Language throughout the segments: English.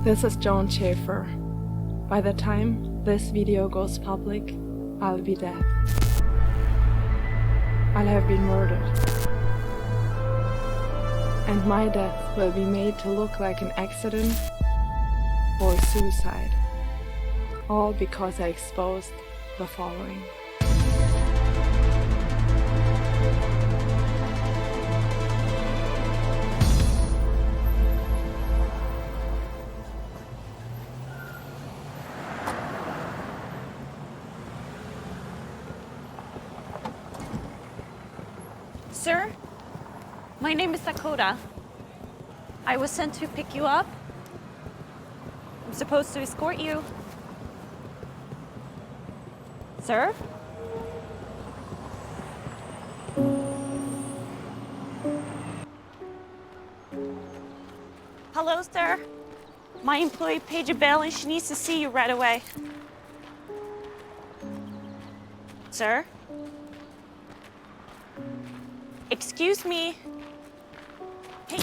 This is Joan Schaefer. By the time this video goes public, I'll be dead. I'll have been murdered. And my death will be made to look like an accident or suicide. All because I exposed the following. Sir, my name is Dakota. I was sent to pick you up. I'm supposed to escort you. Sir? Hello, sir. My employee paid a bail and she needs to see you right away. Sir? Excuse me. Hey,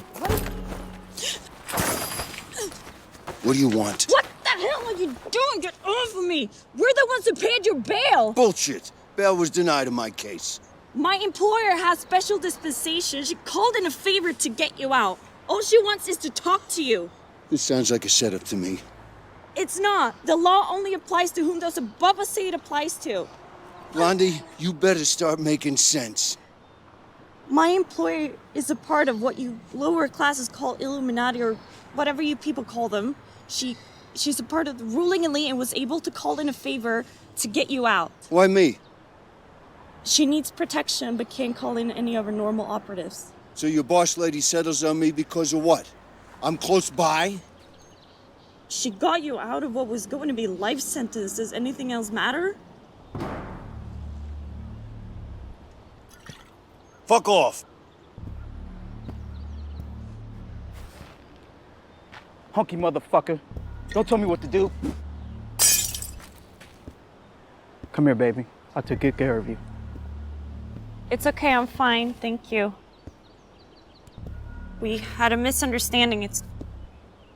What do you want? What the hell are you doing? Get off of me! We're the ones who paid your bail! Bullshit! Bail was denied in my case. My employer has special dispensation. She called in a favor to get you out. All she wants is to talk to you. This sounds like a setup to me. It's not. The law only applies to whom those above us say it applies to. Blondie, you better start making sense. My employer is a part of what you lower classes call Illuminati or whatever you people call them. She's a part of the ruling elite and was able to call in a favor to get you out. Why me? She needs protection but can't call in any of her normal operatives. So your boss lady settles on me because of what? I'm close by? She got you out of what was going to be life sentence. Does anything else matter? Fuck off! Hunky motherfucker. Don't tell me what to do. Come here, baby. I took good care of you. it's okay, I'm fine, thank you. We had a misunderstanding. It's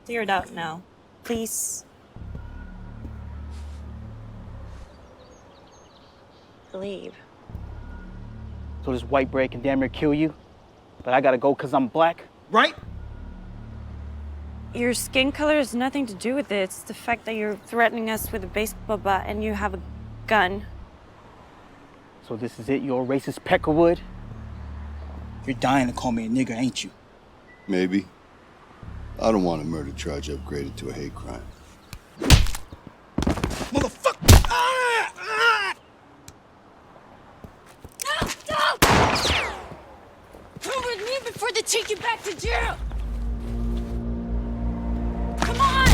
cleared out now. Please. Leave. So this white bread can damn near kill you, but I gotta go because I'm black, right? Your skin color has nothing to do with it. It's the fact that you're threatening us with a baseball bat and you have a gun. So this is it? You're a racist peckerwood? You're dying to call me a nigger, ain't you? Maybe. I don't want a murder charge upgraded to a hate crime. Motherfucker! Come with me before they take you back to jail! Come on!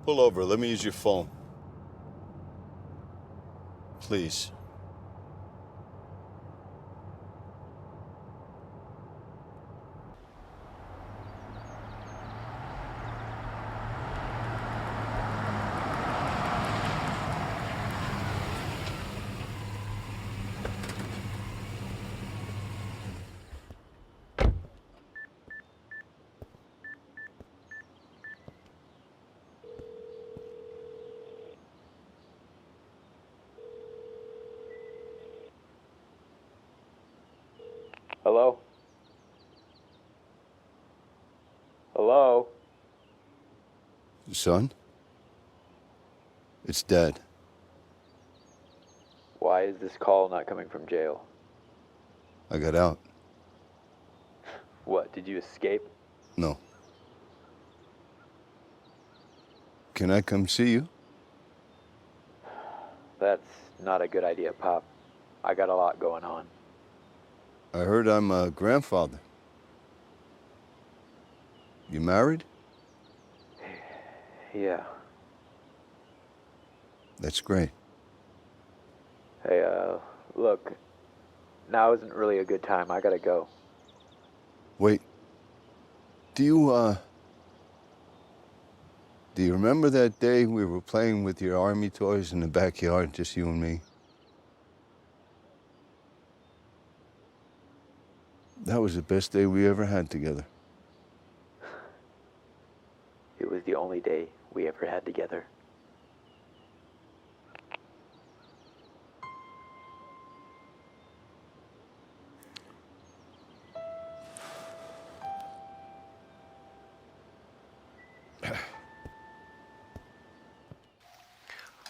Pull over, let me use your phone. Please. Hello? Hello? Son? It's Dad. Why is this call not coming from jail? I got out. What, did you escape? No. Can I come see you? That's not a good idea, Pop. I got a lot going on. I heard I'm a grandfather. You married? Yeah. That's great. Hey, look. Now isn't really a good time. I gotta go. Wait. Do you remember that day we were playing with your army toys in the backyard, just you and me? That was the best day we ever had together. It was the only day we ever had together.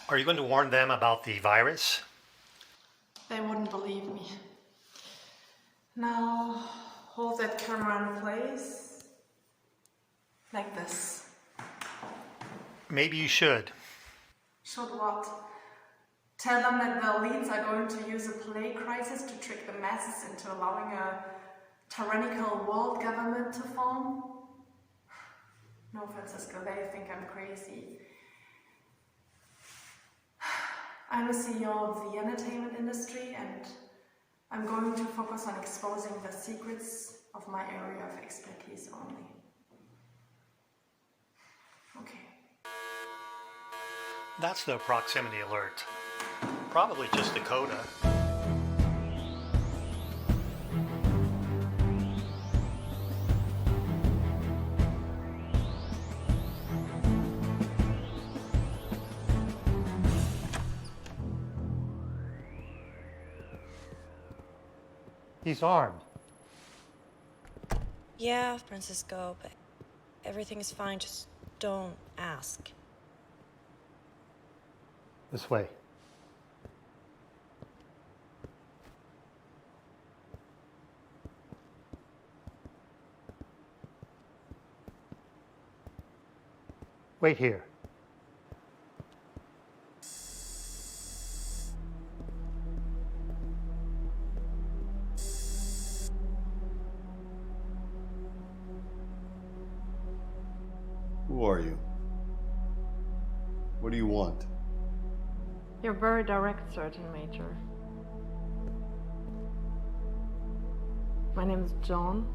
Are you going to warn them about the virus? They wouldn't believe me. Now, hold that camera in place. Like this. Maybe you should. Should what? Tell them that the elites are going to use a plague crisis to trick the masses into allowing a tyrannical world government to form? No, Francisco, they think I'm crazy. I'm a CEO of the entertainment industry, and I'm going to focus on exposing the secrets of my area of expertise only. Okay. That's the proximity alert. Probably just the coda. He's armed. Yeah, Francisco, but everything is fine. Just don't ask. This way. Wait here. Who are you? What do you want? You're very direct, Sergeant Major. My name is John.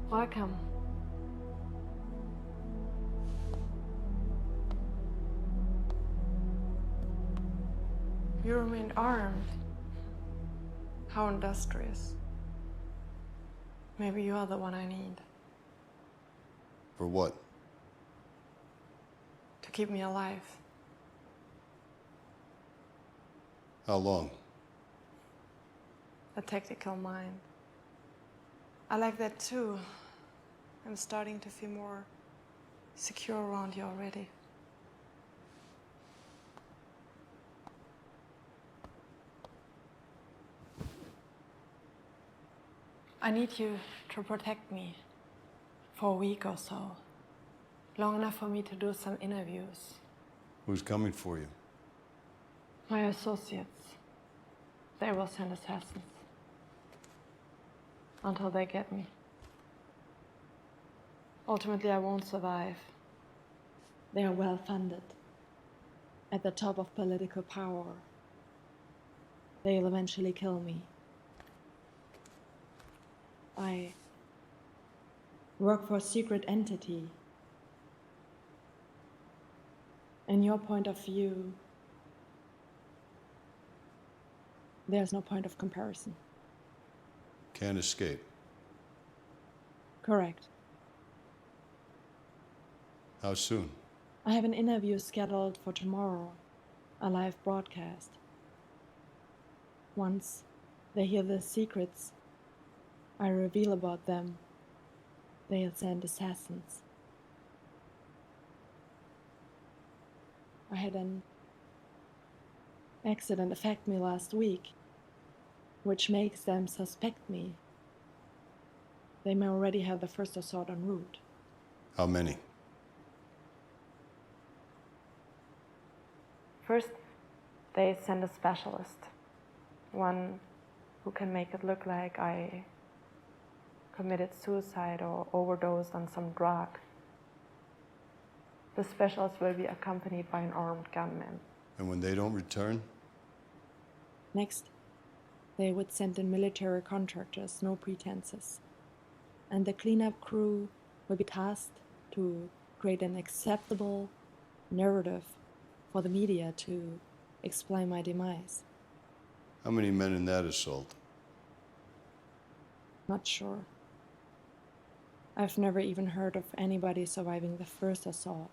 Welcome. You remain armed. How industrious. Maybe you are the one I need. For what? To keep me alive. How long? A tactical mind. I like that too. I'm starting to feel more secure around you already. I need you to protect me for a week or so. Long enough for me to do some interviews. Who's coming for you? My associates. They will send assassins. Until they get me. Ultimately, I won't survive. They are well funded. At the top of political power. They'll eventually kill me. I work for a secret entity. In your point of view, there's no point of comparison. Can't escape. Correct. How soon? I have an interview scheduled for tomorrow, a live broadcast. Once they hear the secrets I reveal about them, they'll send assassins. I had an accident affect me last week, which makes them suspect me. They may already have the first assault en route. How many? First, they send a specialist, one who can make it look like I committed suicide or overdosed on some drug. The specialist will be accompanied by an armed gunman. And when they don't return? Next, they would send in military contractors, no pretenses. And the cleanup crew will be tasked to create an acceptable narrative for the media to explain my demise. How many men in that assault? Not sure. I've never even heard of anybody surviving the first assault.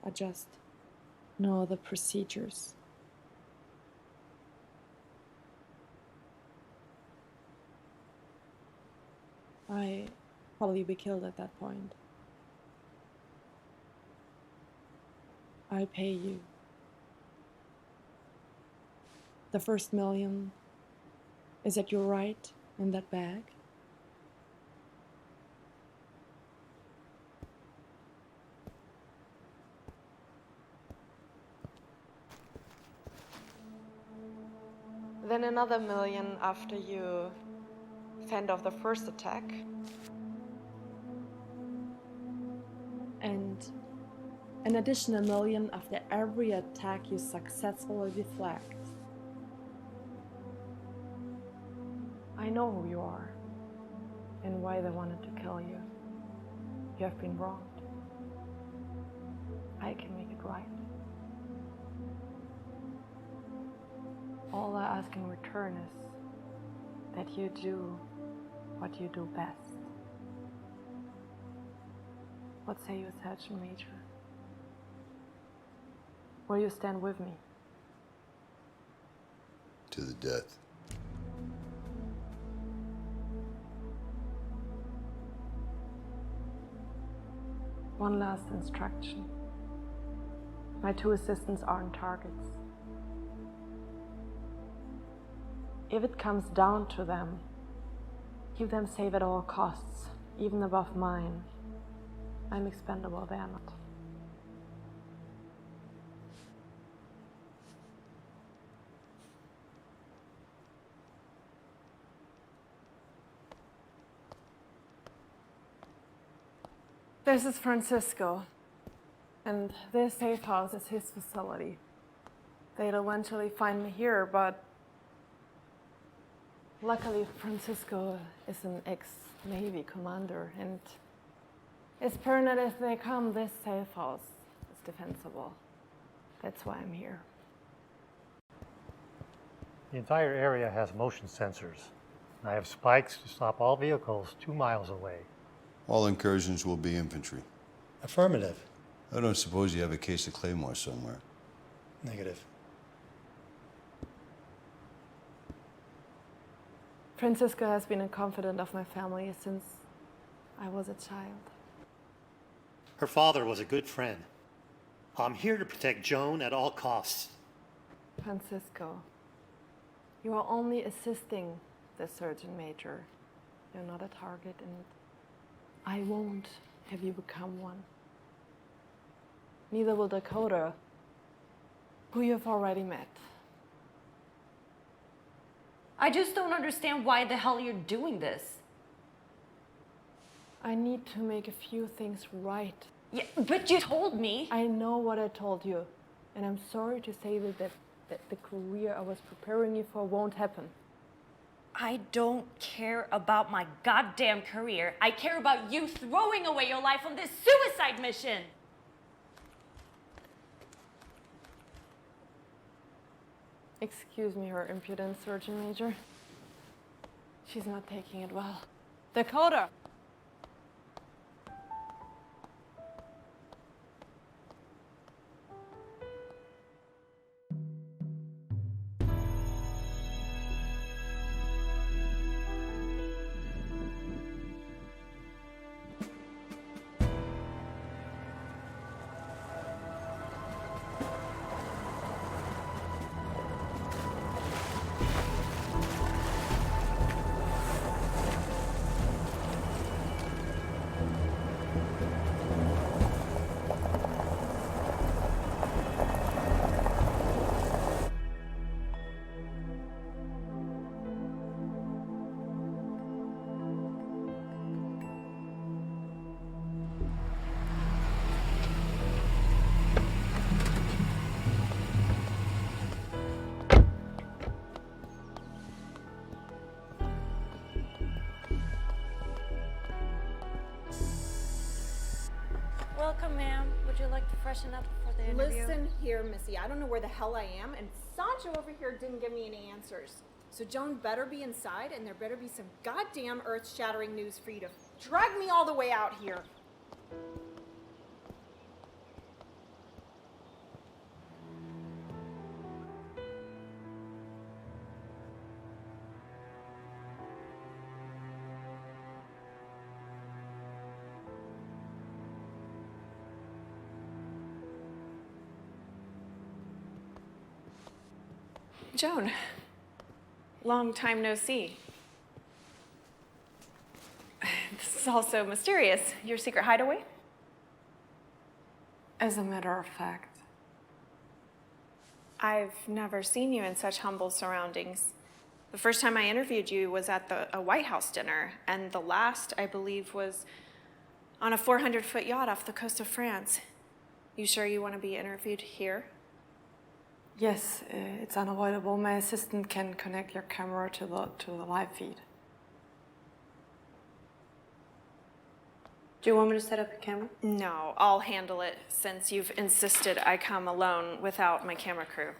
I just know the procedures. I probably be killed at that point. I'll pay you. The first million is at your right in that bag. Then another million after you fend off the first attack. And an additional million after every attack you successfully deflect. I know who you are and why they wanted to kill you. You have been wronged. I can make it right. All I ask in return is that you do what you do best. What say you, Sergeant Major? Will you stand with me? To the death. One last instruction. My 2 assistants aren't targets. If it comes down to them, keep them safe at all costs, even above mine. I'm expendable, they are not. This is Francisco, and this safe house is his facility. They'd eventually find me here, but luckily Francisco is an ex-Navy commander, and as paranoid as they come, this safe house is defensible. That's why I'm here. The entire area has motion sensors. I have spikes to stop all vehicles 2 miles away. All incursions will be infantry. Affirmative. I don't suppose you have a case of Claymore somewhere. Negative. Francisco has been a confidant of my family since I was a child. Her father was a good friend. I'm here to protect Joan at all costs. Francisco, you are only assisting the Sergeant Major. You're not a target, and I won't have you become one. Neither will Dakota, who you've already met. I just don't understand why the hell you're doing this. I need to make a few things right. Yeah, but you told me. I know what I told you, and I'm sorry to say that the career I was preparing you for won't happen. I don't care about my goddamn career. I care about you throwing away your life on this suicide mission. Excuse me, Her Impudence, Sergeant Major. She's not taking it well. Dakota! Welcome, ma'am. Would you like to freshen up for the interview? Listen here, Missy. I don't know where the hell I am, and Sancho over here didn't give me any answers. So Joan better be inside, and there better be some goddamn earth-shattering news for you to drag me all the way out here. Joan, long time no see. This is also mysterious. Your secret hideaway? As a matter of fact, I've never seen you in such humble surroundings. The first time I interviewed you was at a White House dinner, and the last, I believe, was on a 400-foot yacht off the coast of France. You sure you want to be interviewed here? yes, it's unavoidable. My assistant can connect your camera to the live feed. Do you want me to set up your camera? No, I'll handle it since you've insisted I come alone without my camera crew.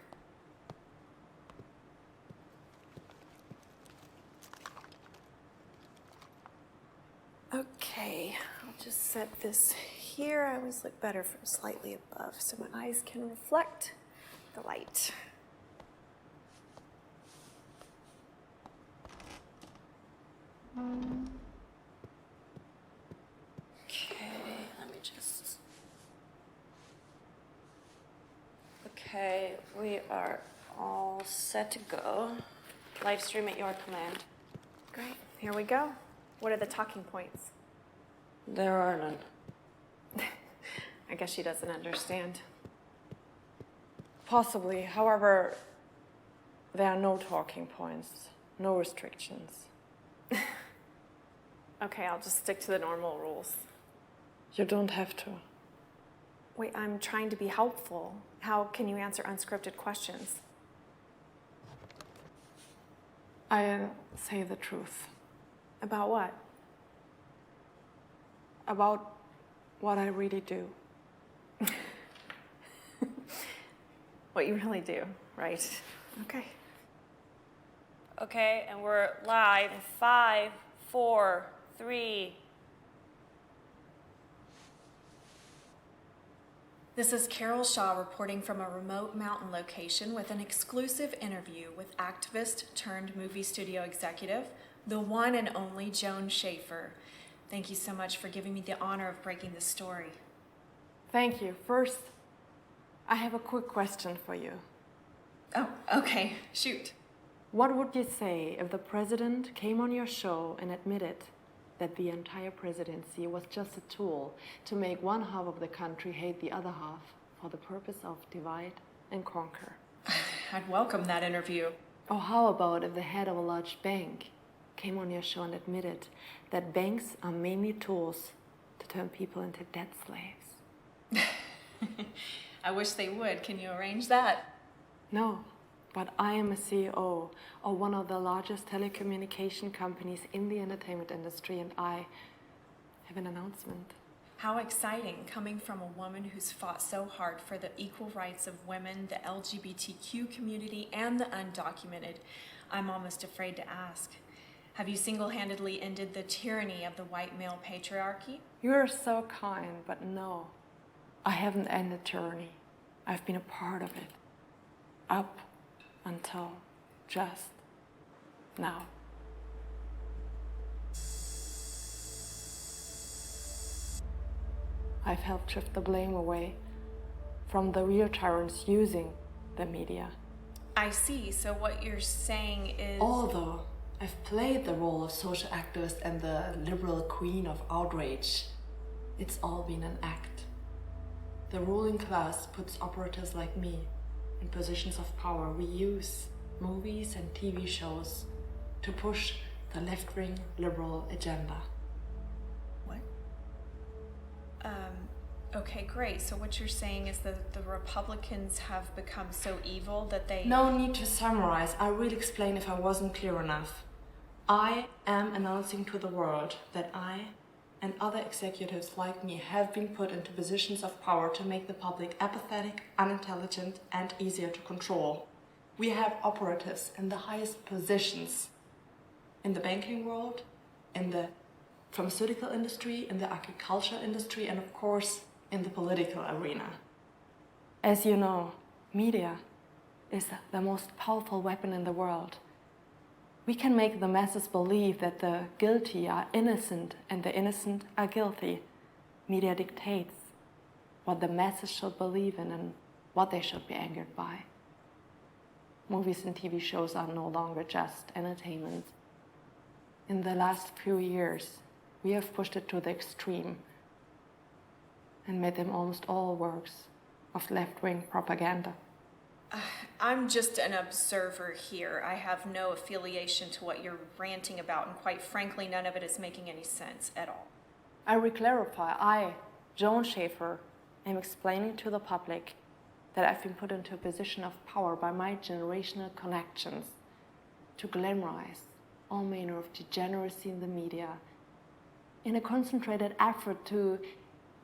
Okay, I'll just set this here. I always look better from slightly above so my eyes can reflect the light. Okay, let me just... Okay, we are all set to go. Live stream at your command. Great, here we go. What are the talking points? There are none. I guess she doesn't understand. Possibly. However, there are no talking points, no restrictions. Okay, I'll just stick to the normal rules. You don't have to. Wait, I'm trying to be helpful. How can you answer unscripted questions? I say the truth. About what? About what I really do. What you really do, right? Okay. Okay, and we're live in 5, 4, 3. This is Carol Shaw reporting from a remote mountain location with an exclusive interview with activist turned movie studio executive, the one and only Joan Schaefer. Thank you so much for giving me the honor of breaking this story. Thank you. First, I have a quick question for you. Oh, okay, shoot. What would you say if the president came on your show and admitted that the entire presidency was just a tool to make one half of the country hate the other half for the purpose of divide and conquer? I'd welcome that interview. Or how about if the head of a large bank came on your show and admitted that banks are mainly tools to turn people into debt slaves? I wish they would. Can you arrange that? No, but I am a CEO of one of the largest telecommunication companies in the entertainment industry, and I have an announcement. How exciting, coming from a woman who's fought so hard for the equal rights of women, the LGBTQ community, and the undocumented. I'm almost afraid to ask. Have you single-handedly ended the tyranny of the white male patriarchy? You're so kind, but no. I haven't ended tyranny. I've been a part of it. Up until just now. I've helped shift the blame away from the real tyrants using the media. I see. So what you're saying is... Although I've played the role of social activist and the liberal queen of outrage, it's all been an act. The ruling class puts operatives like me in positions of power. We use movies and TV shows to push the left-wing liberal agenda. What? Okay, great. So what you're saying is that the Republicans have become so evil that they... No need to summarize. I will explain if I wasn't clear enough. I am announcing to the world that I and other executives like me have been put into positions of power to make the public apathetic, unintelligent, and easier to control. We have operatives in the highest positions in the banking world, in the pharmaceutical industry, in the agriculture industry, and of course, in the political arena. As you know, media is the most powerful weapon in the world. We can make the masses believe that the guilty are innocent and the innocent are guilty. Media dictates what the masses should believe in and what they should be angered by. Movies and TV shows are no longer just entertainment. In the last few years, we have pushed it to the extreme and made them almost all works of left-wing propaganda. I'm just an observer here. I have no affiliation to what you're ranting about, and quite frankly, none of it is making any sense at all. I re-clarify, I, Joan Schaefer, am explaining to the public that I've been put into a position of power by my generational connections to glamorize all manner of degeneracy in the media in a concentrated effort to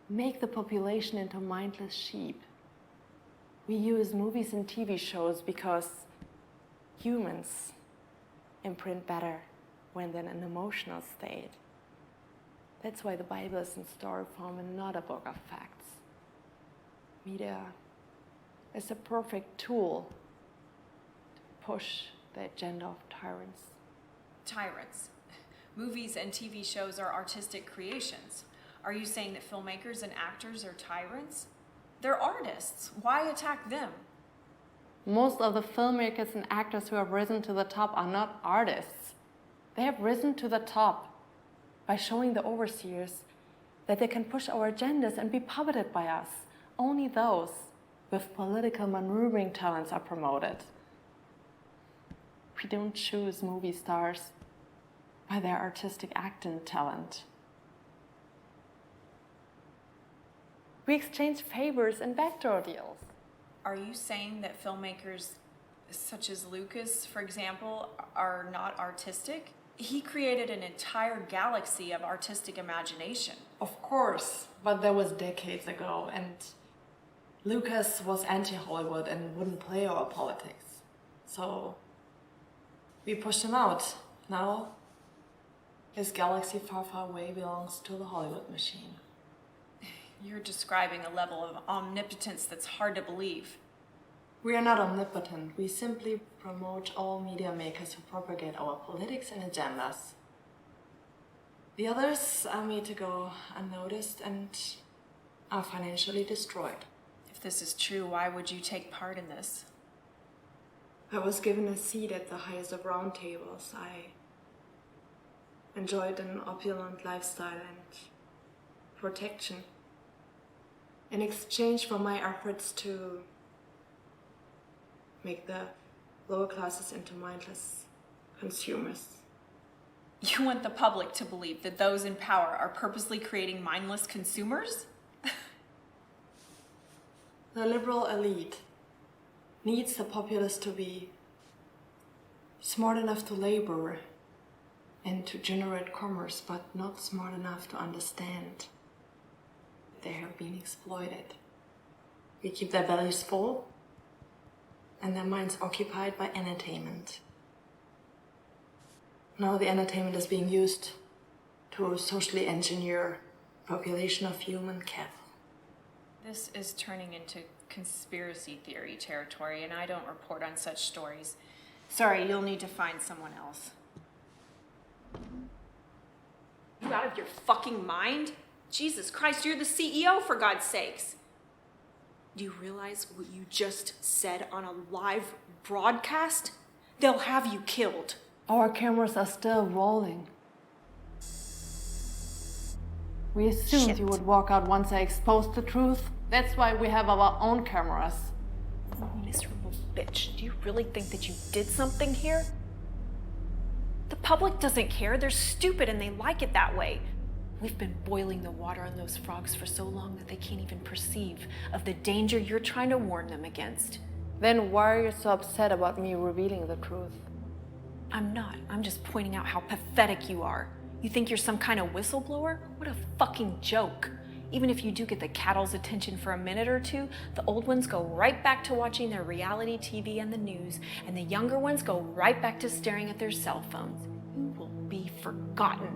make the population into mindless sheep. We use movies and TV shows because humans imprint better when they're in an emotional state. That's why the Bible is in story form and not a book of facts. Media is a perfect tool to push the agenda of tyrants. Tyrants. Movies and TV shows are artistic creations. Are you saying that filmmakers and actors are tyrants? They're artists. Why attack them? Most of the filmmakers and actors who have risen to the top are not artists. They have risen to the top by showing the overseers that they can push our agendas and be puppeted by us. Only those with political maneuvering talents are promoted. We don't choose movie stars by their artistic acting talent. We exchange favors and backdoor deals. Are you saying that filmmakers such as Lucas, for example, are not artistic? He created an entire galaxy of artistic imagination. Of course, but that was decades ago, and Lucas was anti-Hollywood and wouldn't play our politics. So we pushed him out. Now his galaxy far, far away belongs to the Hollywood machine. You're describing a level of omnipotence that's hard to believe. We are not omnipotent. We simply promote all media makers who propagate our politics and agendas. The others are made to go unnoticed and are financially destroyed. If this is true, why would you take part in this? I was given a seat at the highest of round tables. I enjoyed an opulent lifestyle and protection in exchange for my efforts to make the lower classes into mindless consumers. You want the public to believe that those in power are purposely creating mindless consumers? The liberal elite needs the populace to be smart enough to labor and to generate commerce, but not smart enough to understand they have been exploited. We keep their bellies full and their minds occupied by entertainment. Now the entertainment is being used to socially engineer population of human cattle. This is turning into conspiracy theory territory, and I don't report on such stories. Sorry, you'll need to find someone else. You out of your fucking mind? Jesus Christ, you're the CEO, for God's sakes. Do you realize what you just said on a live broadcast? They'll have you killed. Our cameras are still rolling. We assumed you would walk out once I exposed the truth. That's why we have our own cameras. Miserable bitch, do you really think that you did something here? The public doesn't care. They're stupid and they like it that way. We've been boiling the water on those frogs for so long that they can't even perceive of the danger you're trying to warn them against. Then why are you so upset about me revealing the truth? I'm not. I'm just pointing out how pathetic you are. You think you're some kind of whistleblower? What a fucking joke. Even if you do get the cattle's attention for a minute or two, the old ones go right back to watching their reality TV and the news, and the younger ones go right back to staring at their cell phones. You will be forgotten.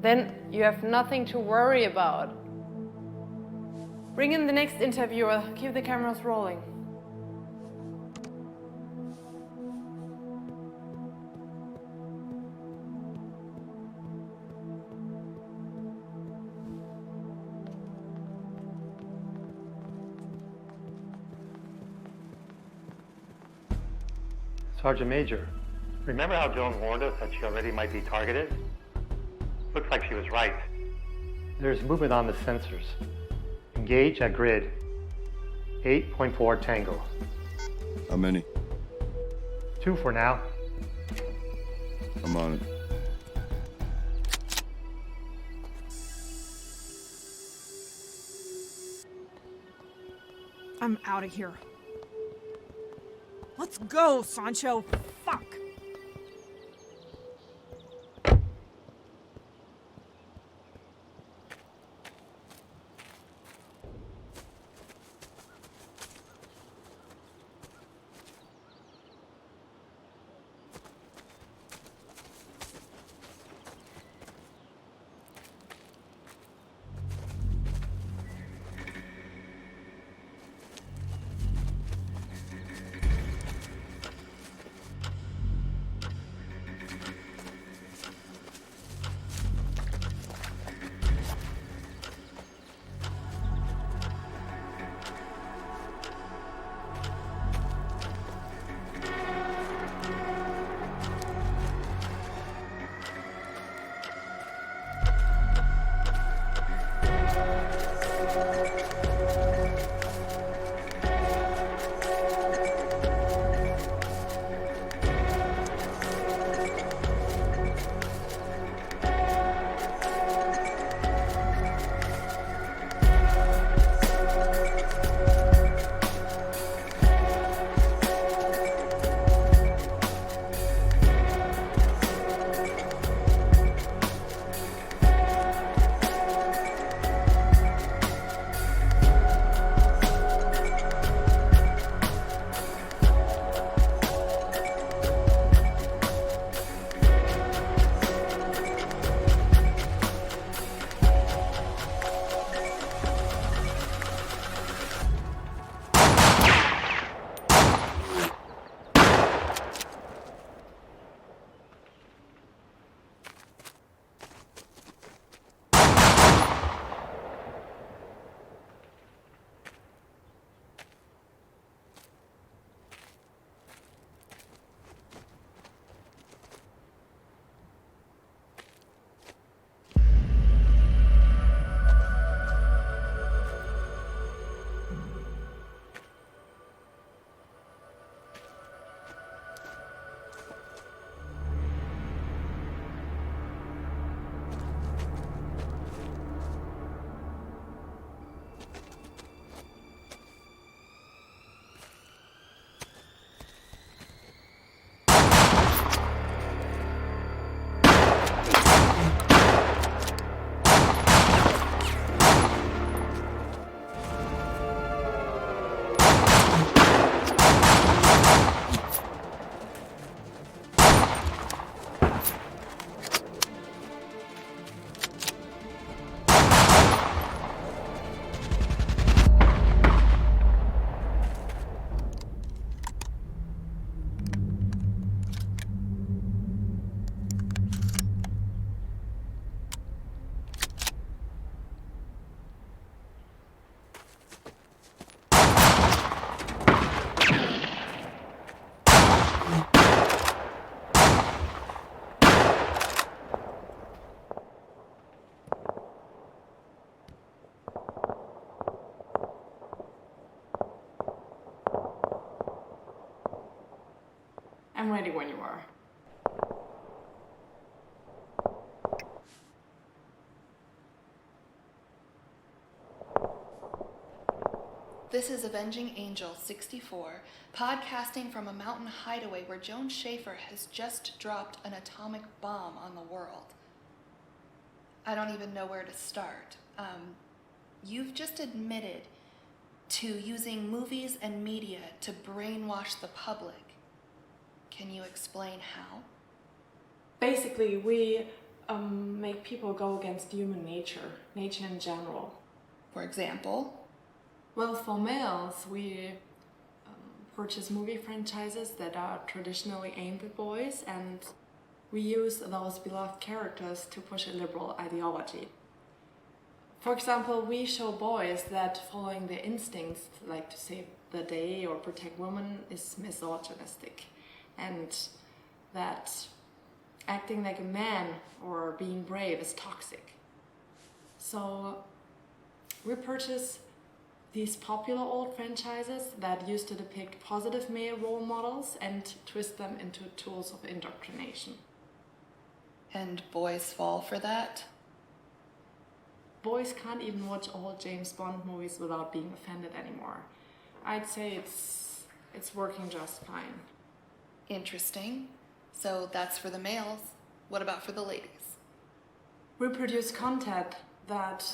Then you have nothing to worry about. Bring in the next interviewer. Keep the cameras rolling. Sergeant Major, remember how Joan warned us that she already might be targeted? Looks like she was right. There's movement on the sensors. Engage at grid 8.4 Tango. How many? 2 for now. I'm on it. I'm out of here. Let's go, Sancho. Fuck. I'm ready when you are. This is Avenging Angel 64, podcasting from a mountain hideaway where Joan Schaefer has just dropped an atomic bomb on the world. I don't even know where to start. You've just admitted to using movies and media to brainwash the public. Can you explain how? Basically, we make people go against human nature in general. For example? Well, for males, we purchase movie franchises that are traditionally aimed at boys, and we use those beloved characters to push a liberal ideology. For example, we show boys that following their instincts, like to save the day or protect women, is misogynistic, and that acting like a man or being brave is toxic. So we purchase these popular old franchises that used to depict positive male role models and twist them into tools of indoctrination. And boys fall for that? Boys can't even watch old James Bond movies without being offended anymore. I'd say it's working just fine. Interesting. So that's for the males. What about for the ladies? We produce content that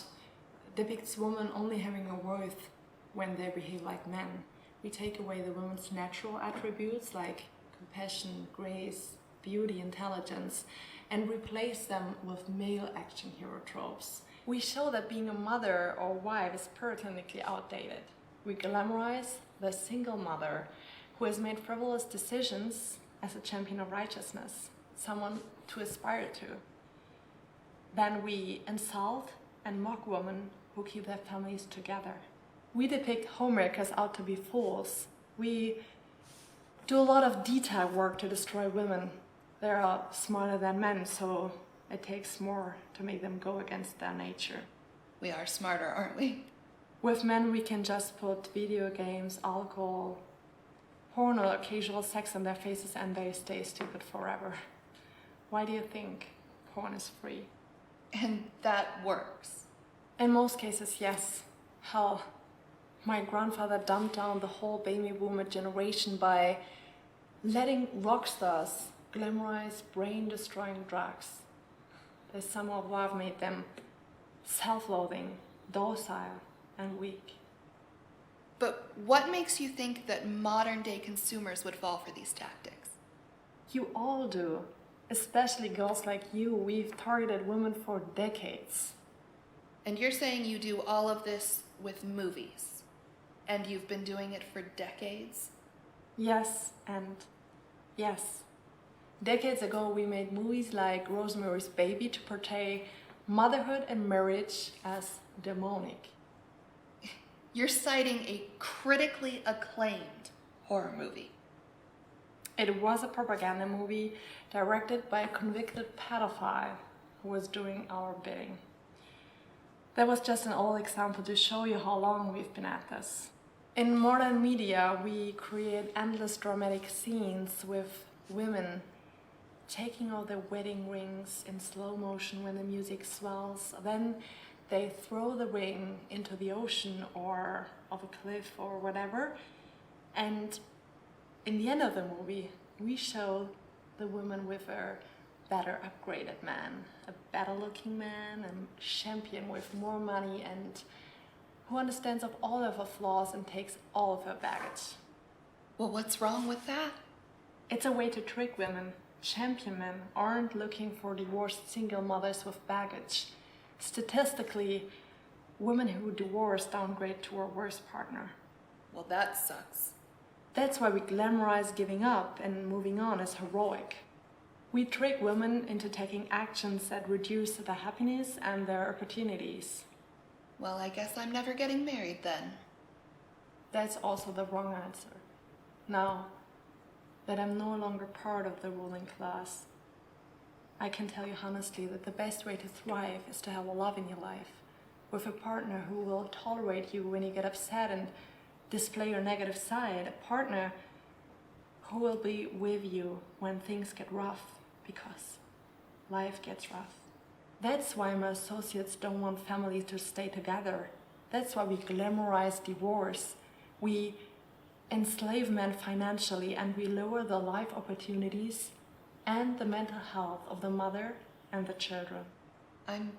depicts women only having a worth when they behave like men. We take away the women's natural attributes like compassion, grace, beauty, intelligence, and replace them with male action hero tropes. We show that being a mother or wife is puritanically outdated. We glamorize the single mother who has made frivolous decisions as a champion of righteousness, someone to aspire to. Then we insult and mock women who keep their families together. We depict homemakers out to be fools. We do a lot of detail work to destroy women. They are smarter than men, so it takes more to make them go against their nature. We are smarter, aren't we? With men, we can just put video games, alcohol, porn, or casual sex in their faces and they stay stupid forever. Why do you think porn is free? And that works? In most cases, yes. Hell, my grandfather dumbed down the whole baby boomer generation by letting rock stars glamorize brain-destroying drugs. They somehow have made them self-loathing, docile, and weak. But what makes you think that modern-day consumers would fall for these tactics? You all do. Especially girls like you. We've targeted women for decades. And you're saying you do all of this with movies? And you've been doing it for decades? Yes, and yes. Decades ago, we made movies like Rosemary's Baby to portray motherhood and marriage as demonic. You're citing a critically acclaimed horror movie. It was a propaganda movie directed by a convicted pedophile who was doing our bidding. That was just an old example to show you how long we've been at this. In modern media, we create endless dramatic scenes with women taking out their wedding rings in slow motion when the music swells. Then they throw the ring into the ocean or off a cliff or whatever. And in the end of the movie, we show the woman with a better upgraded man, a better looking man, a champion with more money and who understands of all of her flaws and takes all of her baggage. Well, what's wrong with that? It's a way to trick women. Champion men aren't looking for divorced single mothers with baggage. Statistically, women who divorce downgrade to a worse partner. Well, that sucks. That's why we glamorize giving up and moving on as heroic. We trick women into taking actions that reduce their happiness and their opportunities. Well, I guess I'm never getting married then. That's also the wrong answer. Now that I'm no longer part of the ruling class, I can tell you honestly that the best way to thrive is to have a love in your life, with a partner who will tolerate you when you get upset and display your negative side, a partner who will be with you when things get rough, because life gets rough. That's why my associates don't want families to stay together. That's why we glamorize divorce. We enslave men financially and we lower the life opportunities and the mental health of the mother and the children. I'm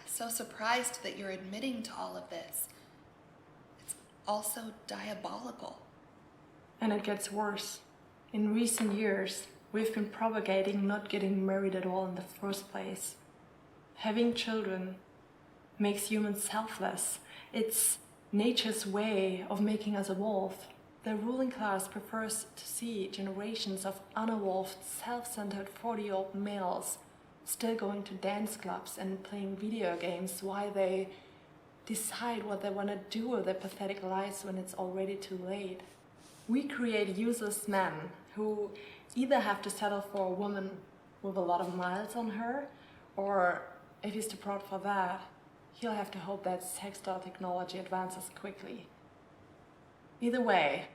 so surprised that you're admitting to all of this. It's also diabolical. And it gets worse. In recent years, we've been propagating not getting married at all in the first place. Having children makes humans selfless. It's nature's way of making us evolve. The ruling class prefers to see generations of unevolved, self-centered 40-year-old males still going to dance clubs and playing video games while they decide what they want to do with their pathetic lives when it's already too late. We create useless men who either have to settle for a woman with a lot of miles on her, or if he's too proud for that, he'll have to hope that sex doll technology advances quickly. Either way,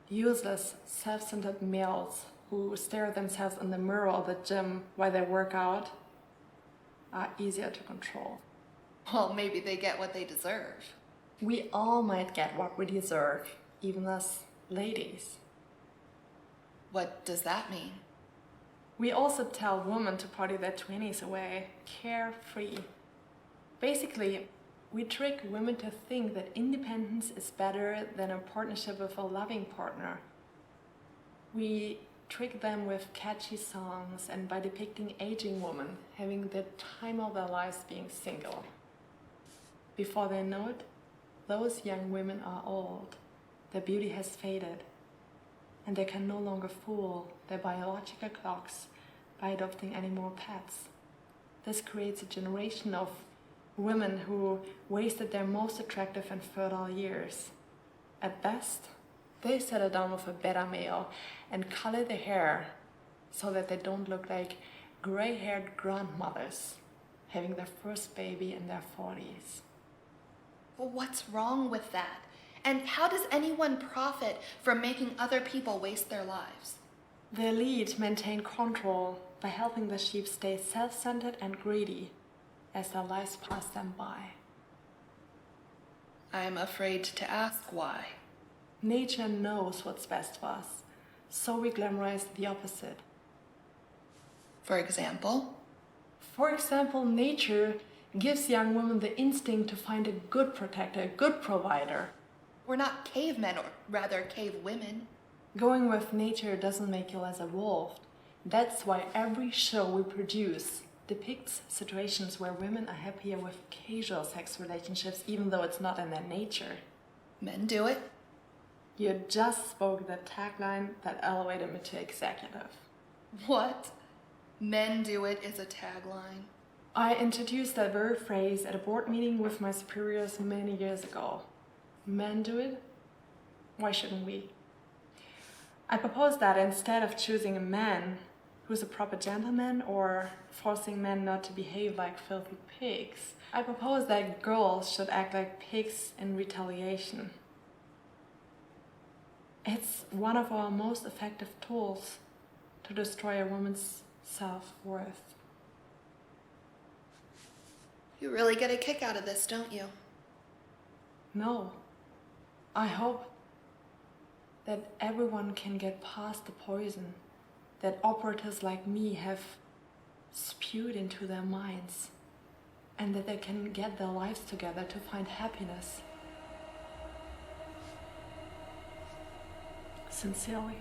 useless, self-centered males who stare at themselves in the mirror of the gym while they work out are easier to control. Well, maybe they get what they deserve. We all might get what we deserve, even us ladies. What does that mean? We also tell women to party their 20s away, carefree. Basically, we trick women to think that independence is better than a partnership with a loving partner. We trick them with catchy songs and by depicting aging women having the time of their lives being single. Before they know it, those young women are old. Their beauty has faded, and they can no longer fool their biological clocks by adopting any more pets. This creates a generation of women who wasted their most attractive and fertile years. At best, they settle down with a beta male and color their hair so that they don't look like gray-haired grandmothers having their first baby in their 40s. Well, what's wrong with that? And how does anyone profit from making other people waste their lives? The elite maintain control by helping the sheep stay self-centered and greedy as their lives pass them by. I'm afraid to ask why. Nature knows what's best for us, so we glamorize the opposite. For example? For example, nature gives young women the instinct to find a good protector, a good provider. We're not cavemen, or rather cave women. Going with nature doesn't make you less evolved. That's why every show we produce depicts situations where women are happier with casual sex relationships, even though it's not in their nature. Men do it. You just spoke the tagline that elevated me to executive. What? Men do it is a tagline. I introduced that very phrase at a board meeting with my superiors many years ago. Men do it? Why shouldn't we? I propose that instead of choosing a man who's a proper gentleman or forcing men not to behave like filthy pigs, I propose that girls should act like pigs in retaliation. It's one of our most effective tools to destroy a woman's self-worth. You really get a kick out of this, don't you? No. I hope that everyone can get past the poison that operatives like me have spewed into their minds, and that they can get their lives together to find happiness. Sincerely.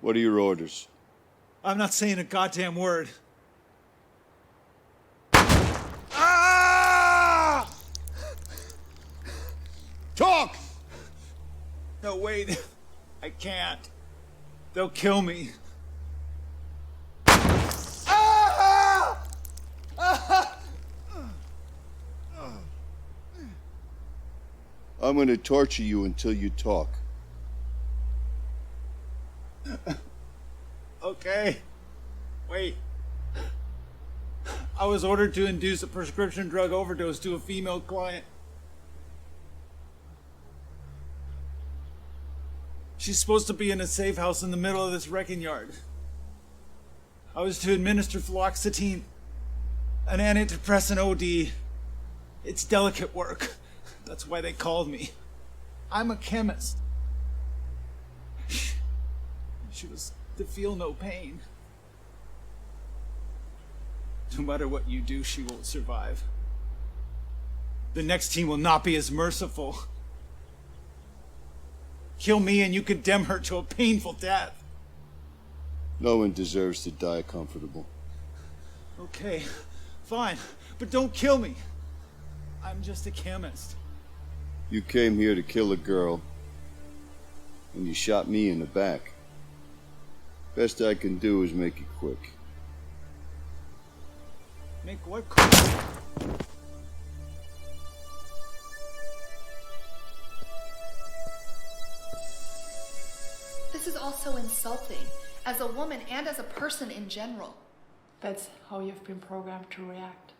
What are your orders? I'm not saying a goddamn word. Ah! Talk! No, wait. I can't. They'll kill me. Ah! Ah! I'm gonna torture you until you talk. Okay. Wait. I was ordered to induce a prescription drug overdose to a female client. She's supposed to be in a safe house in the middle of this wrecking yard. I was to administer fluoxetine, an antidepressant OD. It's delicate work. That's why they called me. I'm a chemist. She was to feel no pain. No matter what you do, she won't survive. The next team will not be as merciful. Kill me and you condemn her to a painful death. No one deserves to die comfortable. Okay, fine, but don't kill me. I'm just a chemist. You came here to kill a girl, and you shot me in the back. Best I can do is make it quick. Make what? This is also insulting, as a woman and as a person in general. That's how you've been programmed to react.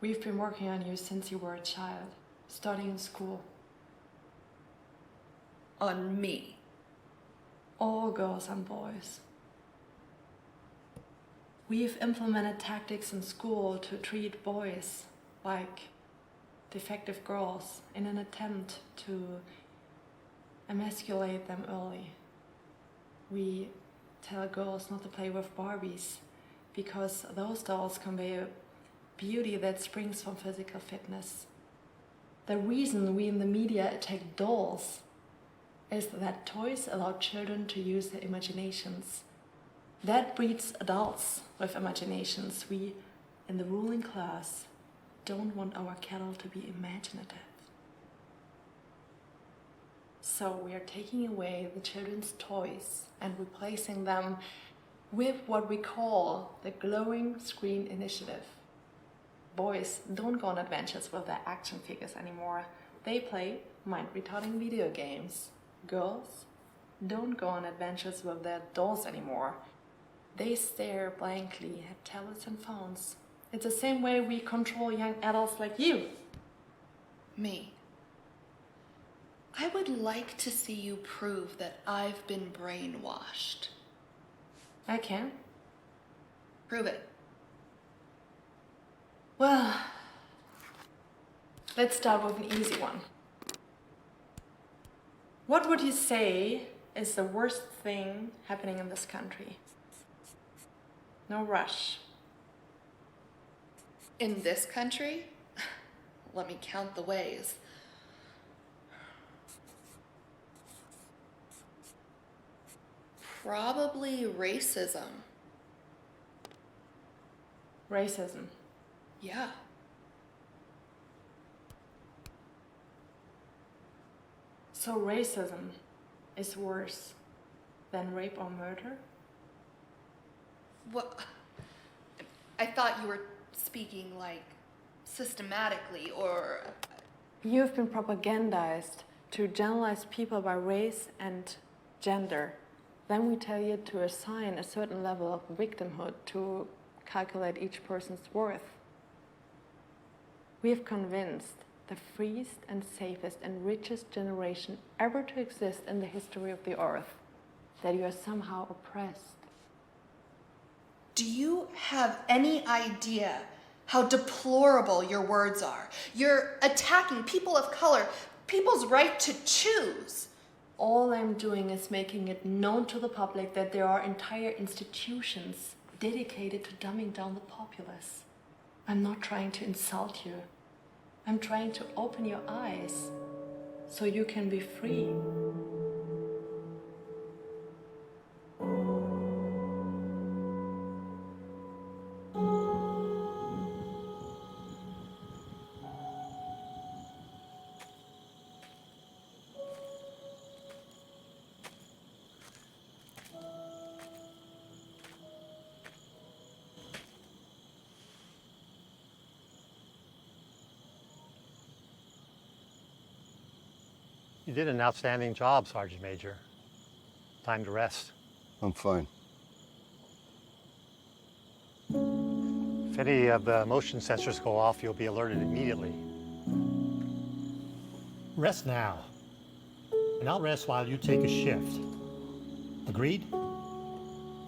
We've been working on you since you were a child, starting in school. On me. All girls and boys. We've implemented tactics in school to treat boys like defective girls in an attempt to emasculate them early. We tell girls not to play with Barbies because those dolls convey a beauty that springs from physical fitness. The reason we in the media attack dolls is that toys allow children to use their imaginations. That breeds adults with imaginations. We, in the ruling class, don't want our cattle to be imaginative. So we are taking away the children's toys and replacing them with what we call the glowing screen initiative. Boys don't go on adventures with their action figures anymore. They play mind-retarding video games. Girls don't go on adventures with their dolls anymore. They stare blankly at tablets and phones. It's the same way we control young adults like you. Me. I would like to see you prove that I've been brainwashed. I can. Prove it. Well, let's start with an easy one. What would you say is the worst thing happening in this country? No rush. In this country? Let me count the ways. Probably racism. Racism. Yeah. So racism is worse than rape or murder? What? I thought you were speaking like systematically or... You've been propagandized to generalize people by race and gender. Then we tell you to assign a certain level of victimhood to calculate each person's worth. We have convinced the freest and safest and richest generation ever to exist in the history of the earth that you are somehow oppressed. Do you have any idea how deplorable your words are? You're attacking people of color, people's right to choose. All I'm doing is making it known to the public that there are entire institutions dedicated to dumbing down the populace. I'm not trying to insult you. I'm trying to open your eyes so you can be free. You did an outstanding job, Sergeant Major. Time to rest. I'm fine. If any of the motion sensors go off, you'll be alerted immediately. Rest now, and I'll rest while you take a shift. Agreed?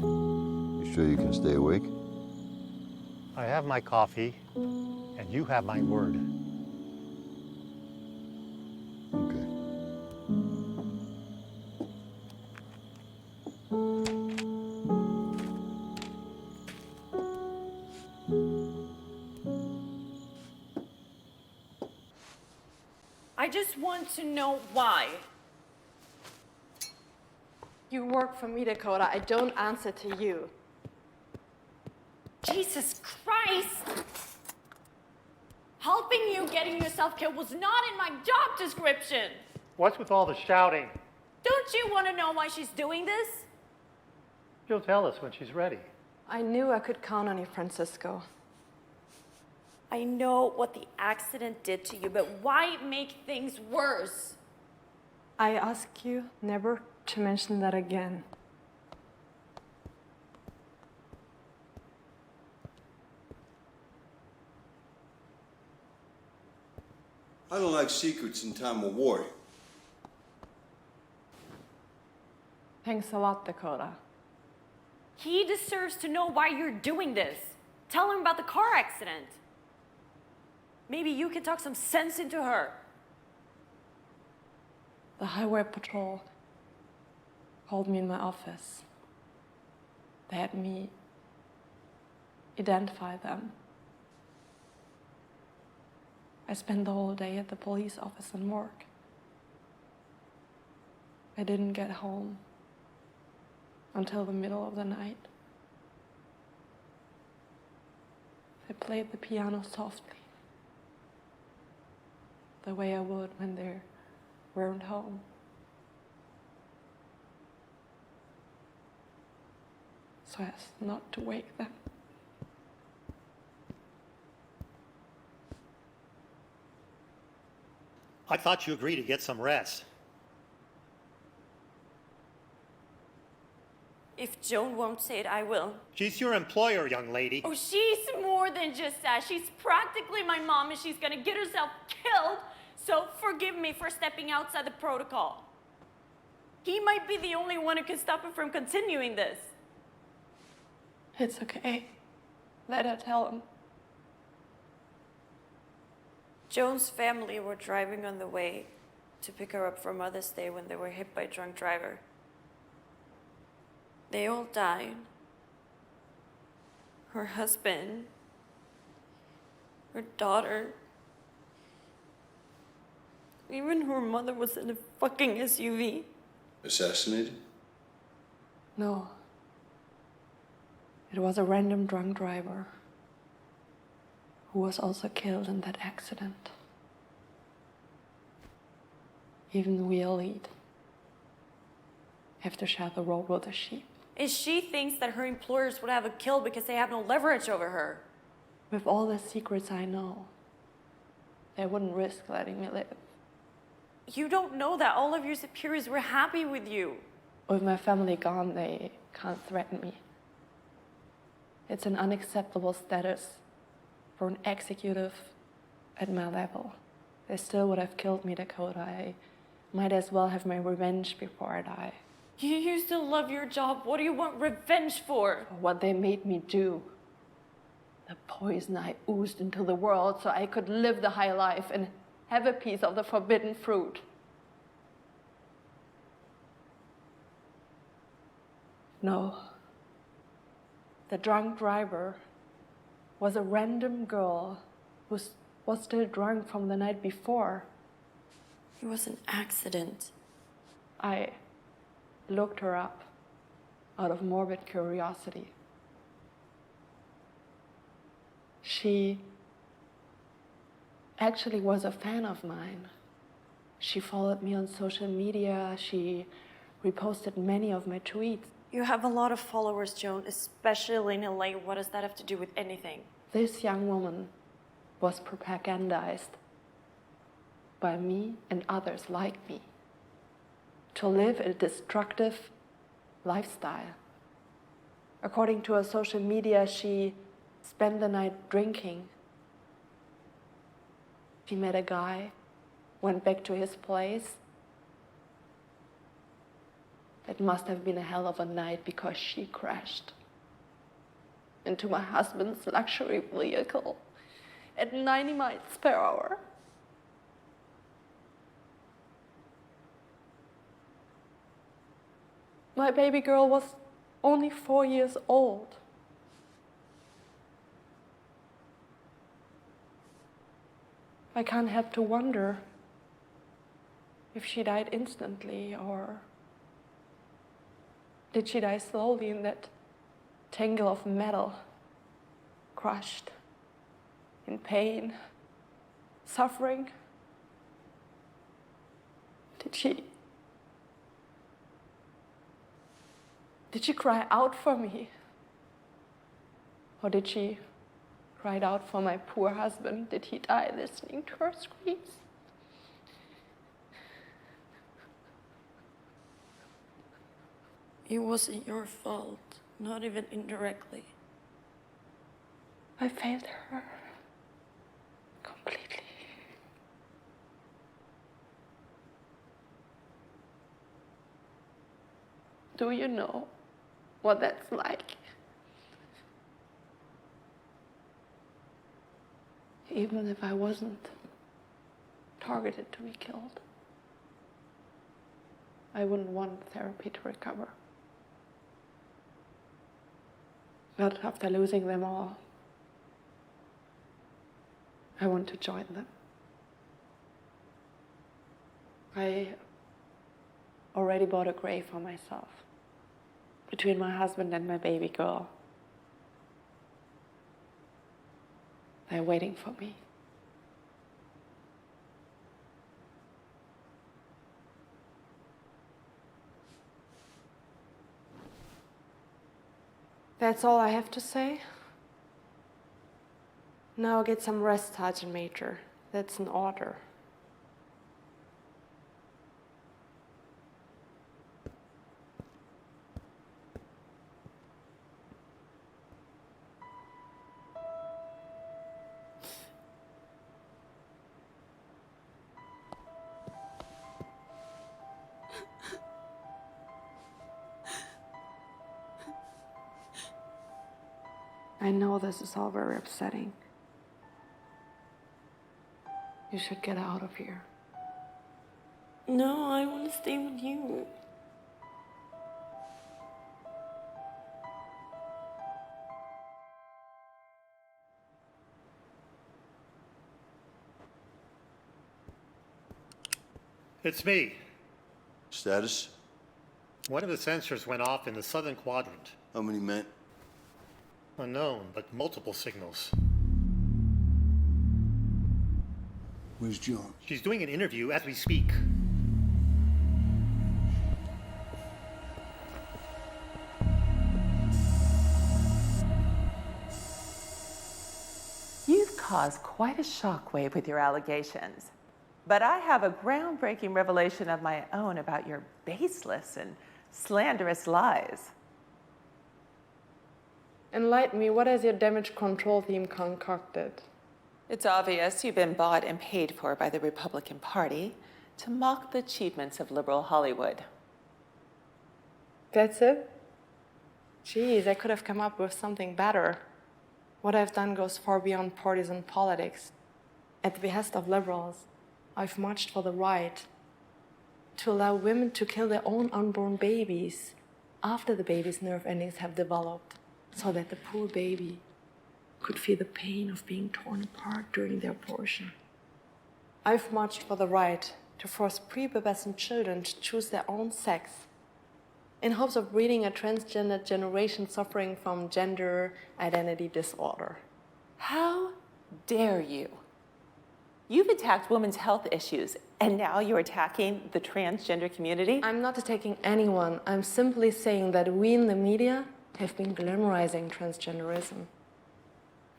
You sure you can stay awake? I have my coffee, and you have my word. Okay. I just want to know why. You work for me, Dakota. I don't answer to you. Jesus Christ! Helping you getting yourself killed was not in my job description. What's with all the shouting? Don't you want to know why she's doing this? She'll tell us when she's ready. I knew I could count on you, Francisco. I know what the accident did to you, but why make things worse? I ask you never to mention that again. I don't like secrets in time of war. Thanks a lot, Dakota. He deserves to know why you're doing this. Tell him about the car accident. Maybe you can talk some sense into her. The highway patrol called me in my office. They had me identify them. I spent the whole day at the police office and work. I didn't get home until the middle of the night. I played the piano softly, the way I would when they weren't home. So as not to wake them. I thought you agreed to get some rest. If Joan won't say it, I will. She's your employer, young lady. Oh, she's more than just that. She's practically my mom and she's gonna get herself killed. So forgive me for stepping outside the protocol. He might be the only one who can stop her from continuing this. It's okay. Let her tell him. Joan's family were driving on the way to pick her up for Mother's Day when they were hit by a drunk driver. They all died. Her husband, her daughter, even her mother was in a fucking SUV. Assassinated? No. It was a random drunk driver who was also killed in that accident. Even we elite have to share the road with the sheep. And she thinks that her employers would have her killed because they have no leverage over her. With all the secrets I know, they wouldn't risk letting me live. You don't know that all of your superiors were happy with you. With my family gone, they can't threaten me. It's an unacceptable status for an executive at my level. They still would have killed me, Dakota. I might as well have my revenge before I die. You used to love your job. What do you want revenge for? For what they made me do. The poison I oozed into the world so I could live the high life and have a piece of the forbidden fruit. No. The drunk driver was a random girl who was still drunk from the night before. It was an accident. I looked her up out of morbid curiosity. She actually was a fan of mine. She followed me on social media. She reposted many of my tweets. You have a lot of followers, Joan, especially in LA. What does that have to do with anything? This young woman was propagandized by me and others like me. to live a destructive lifestyle. According to her social media, she spent the night drinking. She met a guy, went back to his place. It must have been a hell of a night because she crashed into my husband's luxury vehicle at 90 miles per hour. My baby girl was only 4 years old. I can't help to wonder if she died instantly or did she die slowly in that tangle of metal, crushed, in pain, suffering? Did she cry out for me? Or did she cry out for my poor husband? Did he die listening to her screams? It wasn't your fault, not even indirectly. I failed her completely. Do you know what that's like? Even if I wasn't targeted to be killed, I wouldn't want therapy to recover. But after losing them all, I want to join them. I already bought a grave for myself between my husband and my baby girl. They're waiting for me. That's all I have to say. Now get some rest, Sergeant Major. That's an order. I know this is all very upsetting. You should get out of here. No, I want to stay with you. It's me. Status? One of the sensors went off in the southern quadrant. How many men? Unknown, but multiple signals. Where's John? She's doing an interview as we speak. You've caused quite a shockwave with your allegations. But I have a groundbreaking revelation of my own about your baseless and slanderous lies. Enlighten me, what has your damage control team concocted? It's obvious you've been bought and paid for by the Republican Party to mock the achievements of liberal Hollywood. That's it? Jeez, I could have come up with something better. What I've done goes far beyond partisan politics. At the behest of liberals, I've marched for the right to allow women to kill their own unborn babies after the baby's nerve endings have developed, so that the poor baby could feel the pain of being torn apart during their abortion. I've marched for the right to force prepubescent children to choose their own sex in hopes of breeding a transgender generation suffering from gender identity disorder. How dare you? You've attacked women's health issues, and now you're attacking the transgender community? I'm not attacking anyone. I'm simply saying that we in the media have been glamorizing transgenderism.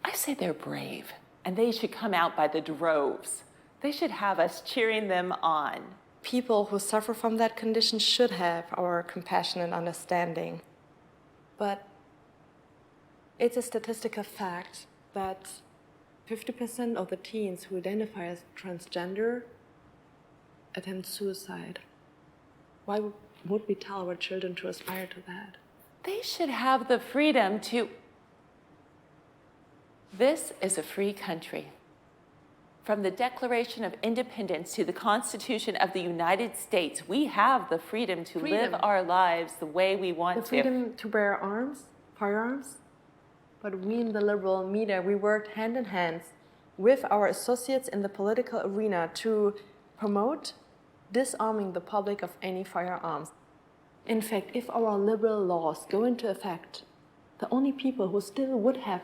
I say they're brave, and they should come out by the droves. They should have us cheering them on. people who suffer from that condition should have our compassion and understanding. But it's a statistical fact that 50% of the teens who identify as transgender attempt suicide. Why would we tell our children to aspire to that? They should have the freedom to. This is a free country. From the Declaration of Independence to the Constitution of the United States, we have the freedom to live our lives the way we want to. The freedom to bear arms, firearms. But we in the liberal media, we worked hand in hand with our associates in the political arena to promote disarming the public of any firearms. In fact, if our liberal laws go into effect, the only people who still would have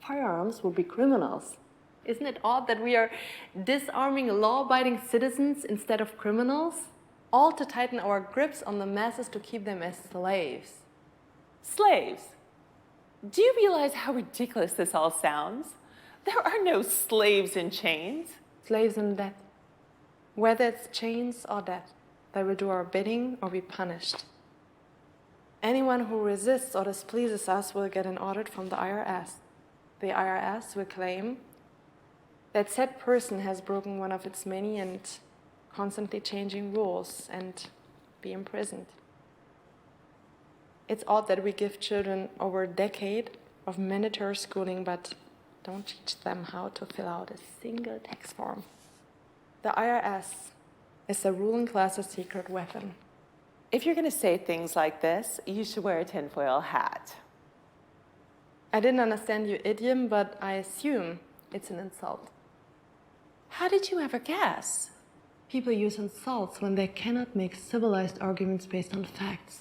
firearms would be criminals. Isn't it odd that we are disarming law-abiding citizens instead of criminals? All to tighten our grips on the masses to keep them as slaves. Slaves? Do you realize how ridiculous this all sounds? There are no slaves in chains. Slaves in debt. Whether it's chains or debt, they will do our bidding or be punished. Anyone who resists or displeases us will get an audit from the IRS. The IRS will claim that said person has broken one of its many and constantly changing rules and be imprisoned. It's odd that we give children over a decade of mandatory schooling but don't teach them how to fill out a single tax form. The IRS is the ruling class's secret weapon. If you're going to say things like this, you should wear a tinfoil hat. I didn't understand your idiom, but I assume it's an insult. How did you ever guess? People use insults when they cannot make civilized arguments based on facts.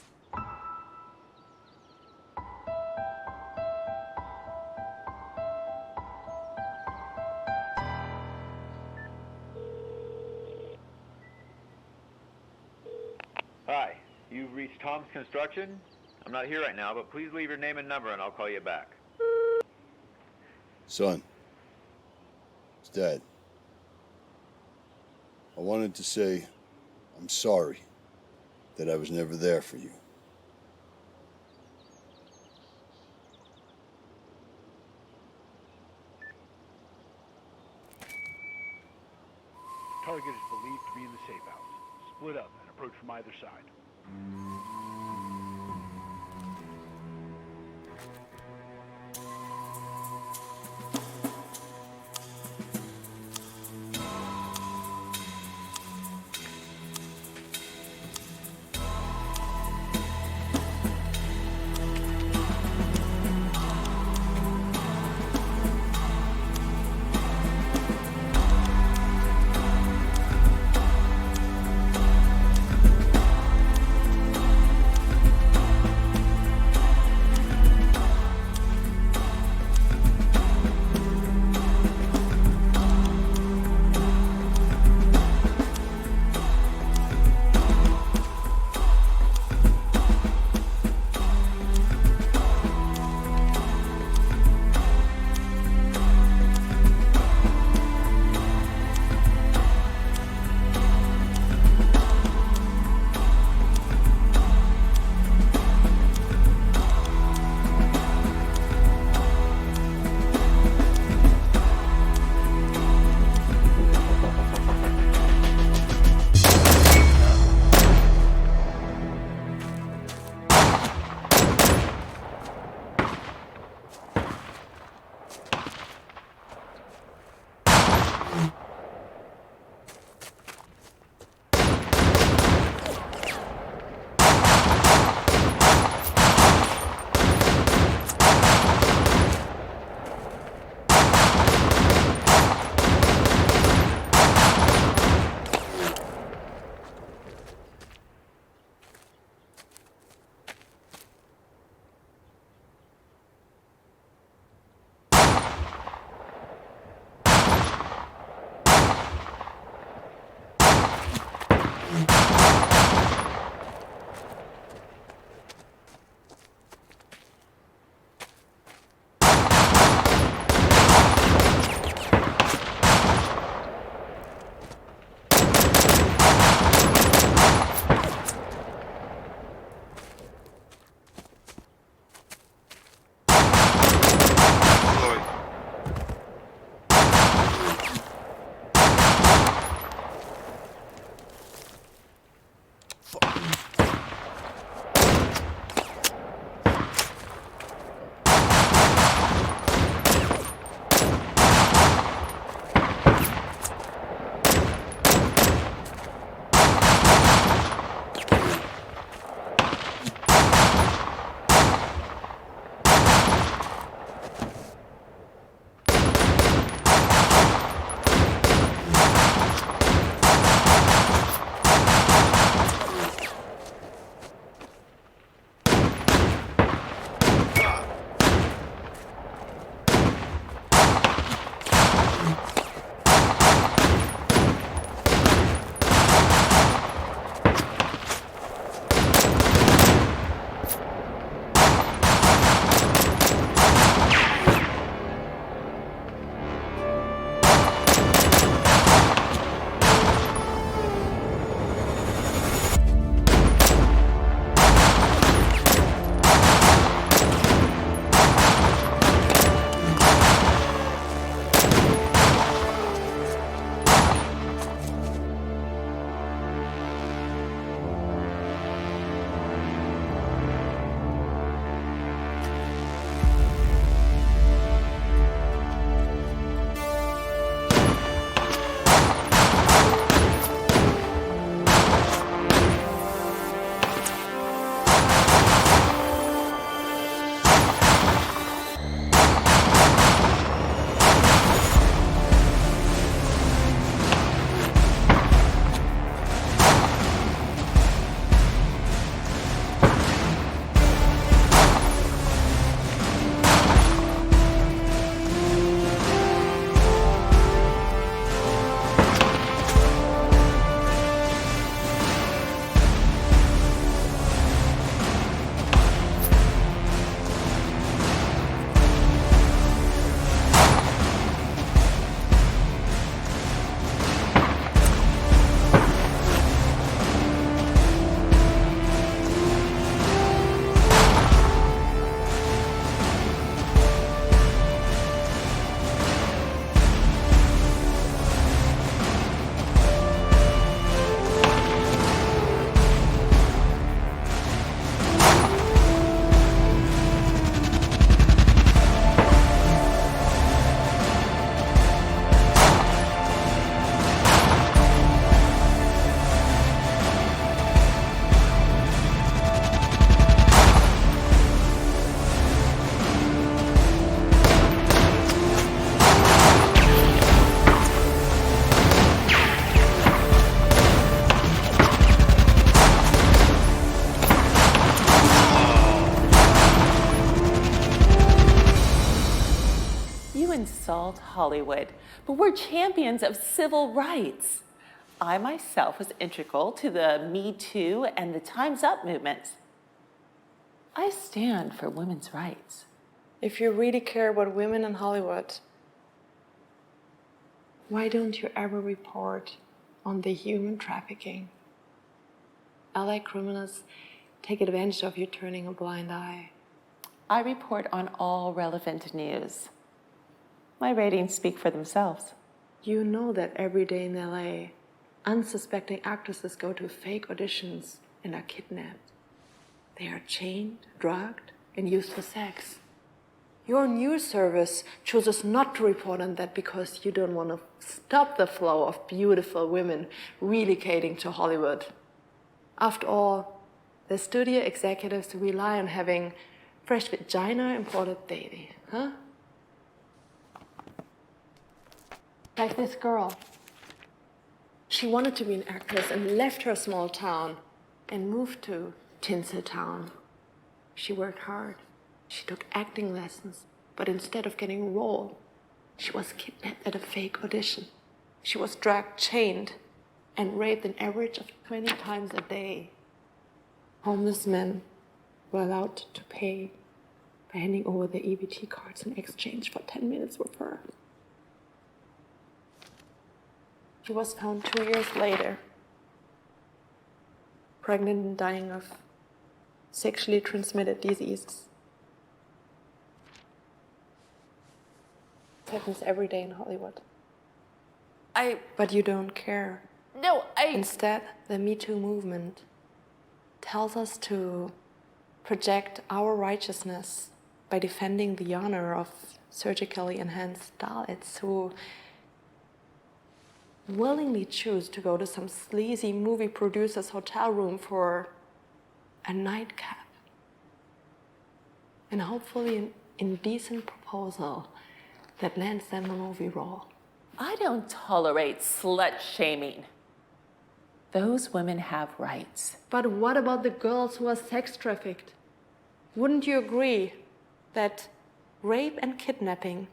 Hi, you've reached Tom's Construction. I'm not here right now, but please leave your name and number and I'll call you back. Son, it's Dad. I wanted to say I'm sorry that I was never there for you. Target is believed to be in the safe house. Split up and approach from either side. insult Hollywood, but we're champions of civil rights. I myself was integral to the Me Too and the Time's Up movements. I stand for women's rights. If you really care about women in Hollywood, why don't you ever report on the human trafficking? LA criminals take advantage of you turning a blind eye. I report on all relevant news. My ratings speak for themselves. You know that every day in LA, unsuspecting actresses go to fake auditions and are kidnapped. They are chained, drugged, and used for sex. Your news service chooses not to report on that because you don't want to stop the flow of beautiful women relocating to Hollywood. After all, the studio executives rely on having fresh vagina imported daily, huh? Like this girl. She wanted to be an actress and left her small town and moved to Tinseltown. She worked hard. She took acting lessons, but instead of getting a role, she was kidnapped at a fake audition. She was dragged, chained, and raped an average of 20 times a day. Homeless men were allowed to pay by handing over their EBT cards in exchange for 10 minutes with her. She was found 2 years later, pregnant and dying of sexually transmitted diseases. It happens every day in Hollywood. But you don't care. No, Instead, the Me Too movement tells us to project our righteousness by defending the honor of surgically enhanced Dalits who willingly choose to go to some sleazy movie producer's hotel room for a nightcap and hopefully an indecent proposal that lands them a movie role. I don't tolerate slut shaming. Those women have rights. But what about the girls who are sex trafficked? Wouldn't you agree that rape and kidnapping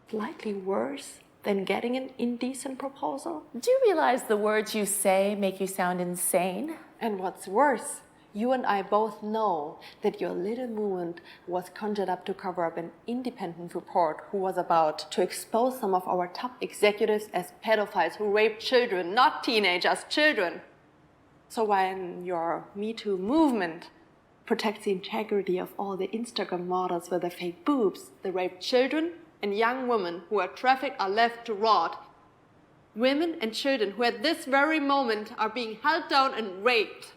is likely worse than getting an indecent proposal? Do you realize the words you say make you sound insane? And what's worse, you and I both know that your little movement was conjured up to cover up an independent report who was about to expose some of our top executives as pedophiles who rape children, not teenagers, children. So when your Me Too movement protects the integrity of all the Instagram models with their fake boobs, the raped children and young women who are trafficked are left to rot. Women and children who at this very moment are being held down and raped.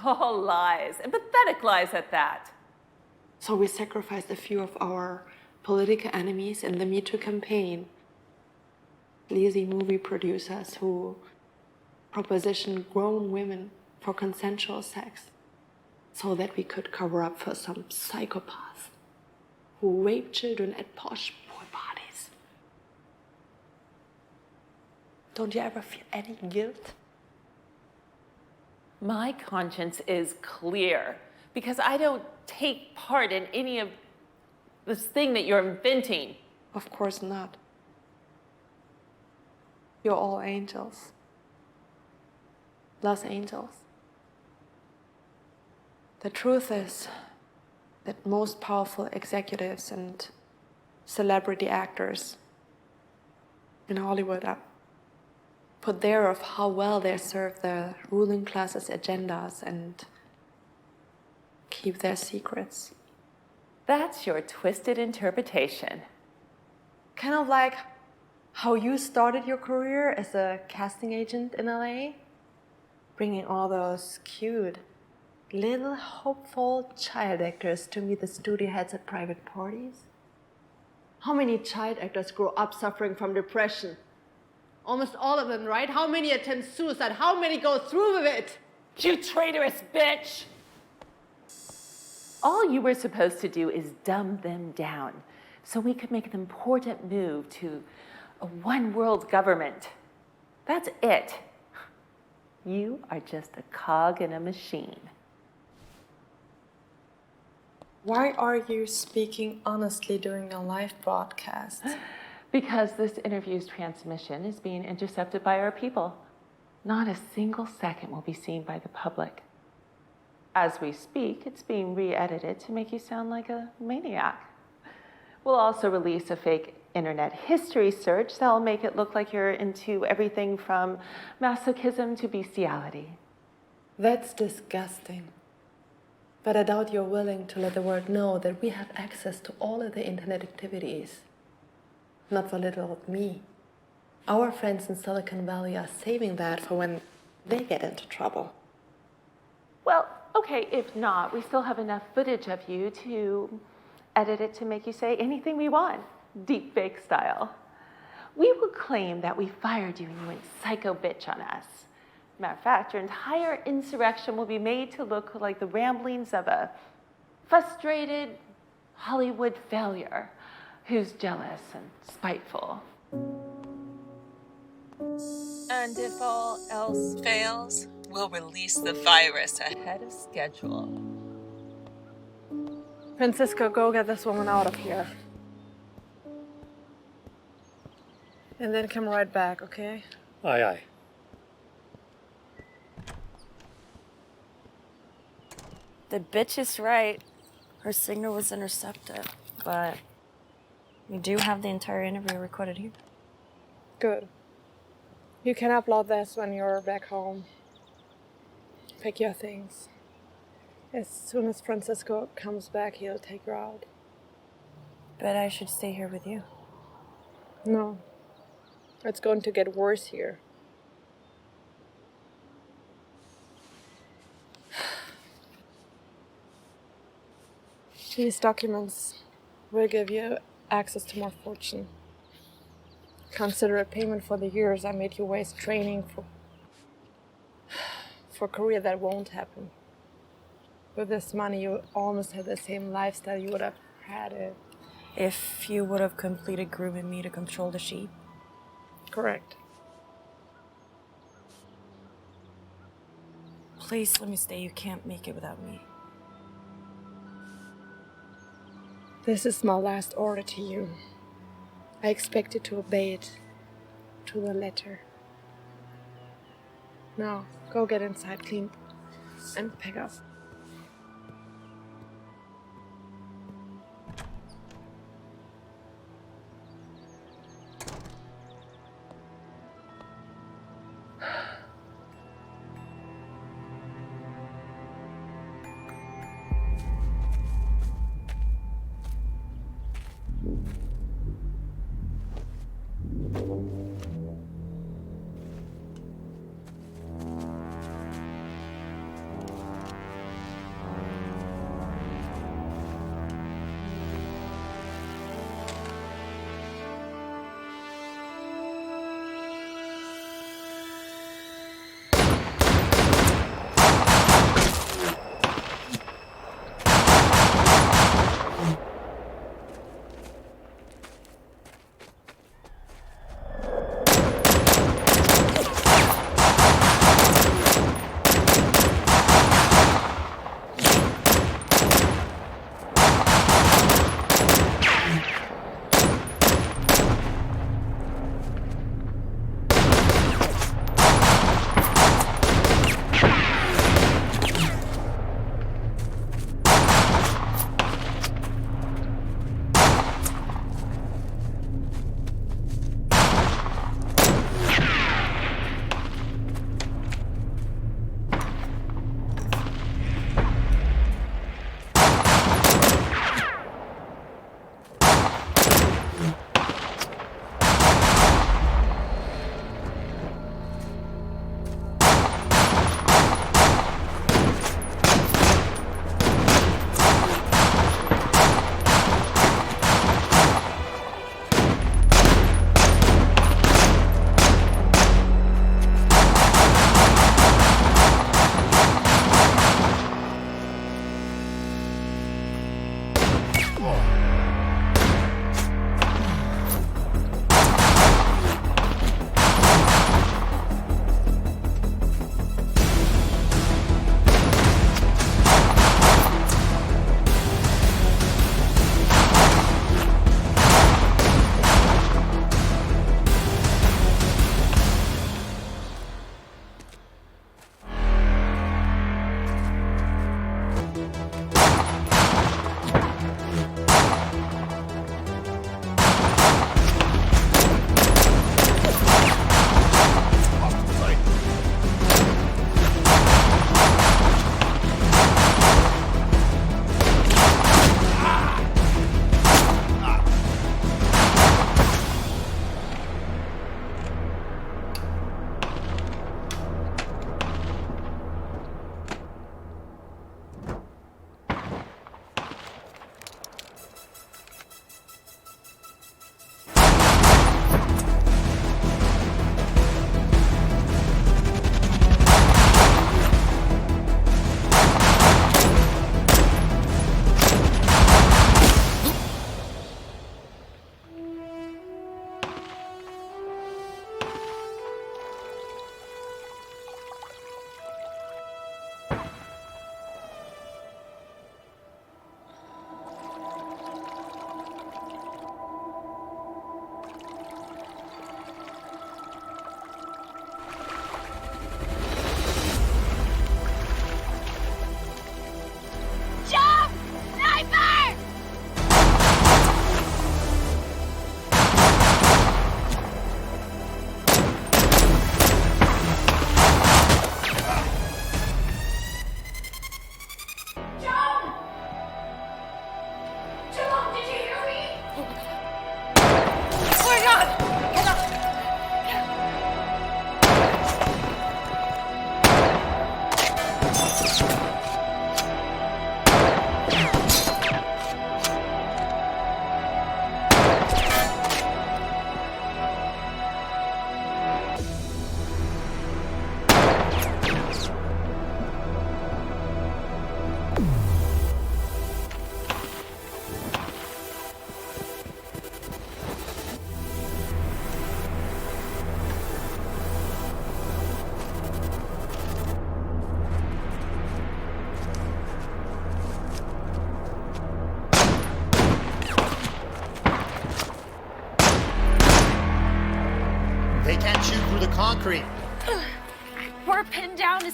All lies, and pathetic lies at that. So we sacrificed a few of our political enemies in the Me Too campaign. Sleazy movie producers who propositioned grown women for consensual sex so that we could cover up for some psychopaths who rape children at posh boy parties. Don't you ever feel any guilt? My conscience is clear because I don't take part in any of this thing that you're inventing. Of course not. You're all angels. Los Angels. The truth is that most powerful executives and celebrity actors in Hollywood are put there of how well they serve the ruling class's agendas and keep their secrets. That's your twisted interpretation. Kind of like how you started your career as a casting agent in LA, bringing all those cute, little hopeful child actors to meet the studio heads at private parties. How many child actors grow up suffering from depression? Almost all of them, right? How many attempt suicide? How many go through with it? You traitorous bitch! All you were supposed to do is dumb them down so we could make an important move to a one-world government. That's it. You are just a cog in a machine. Why are you speaking honestly during a live broadcast? Because this interview's transmission is being intercepted by our people. Not a single second will be seen by the public. As we speak, it's being re-edited to make you sound like a maniac. We'll also release a fake internet history search that'll make it look like you're into everything from masochism to bestiality. That's disgusting. But I doubt you're willing to let the world know that we have access to all of the internet activities. Not for little old me. Our friends in Silicon Valley are saving that for when they get into trouble. Well, okay, if not, we still have enough footage of you to edit it to make you say anything we want, deepfake style. We will claim that we fired you and you went psycho bitch on us. Matter of fact, your entire insurrection will be made to look like the ramblings of a frustrated Hollywood failure who's jealous and spiteful. And if all else fails, we'll release the virus ahead of schedule. Francisco, go get this woman out of here. And then come right back, okay? Aye, aye. The bitch is right. Her signal was intercepted, but we do have the entire interview recorded here. Good. You can upload this when you're back home. Pick your things. As soon as Francisco comes back, he'll take you out. But I should stay here with you. No. It's going to get worse here. These documents will give you access to more fortune. Consider a payment for the years I made you waste training for a career that won't happen. With this money, you almost have the same lifestyle you would have had if you would have completed grooming me to control the sheep. Correct. Please let me stay. You can't make it without me. This is my last order to you. I expect you to obey it to the letter. Now, go get inside, clean, and pack up.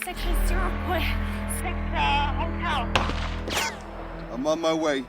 section 0.6 hotel. I'm on my way.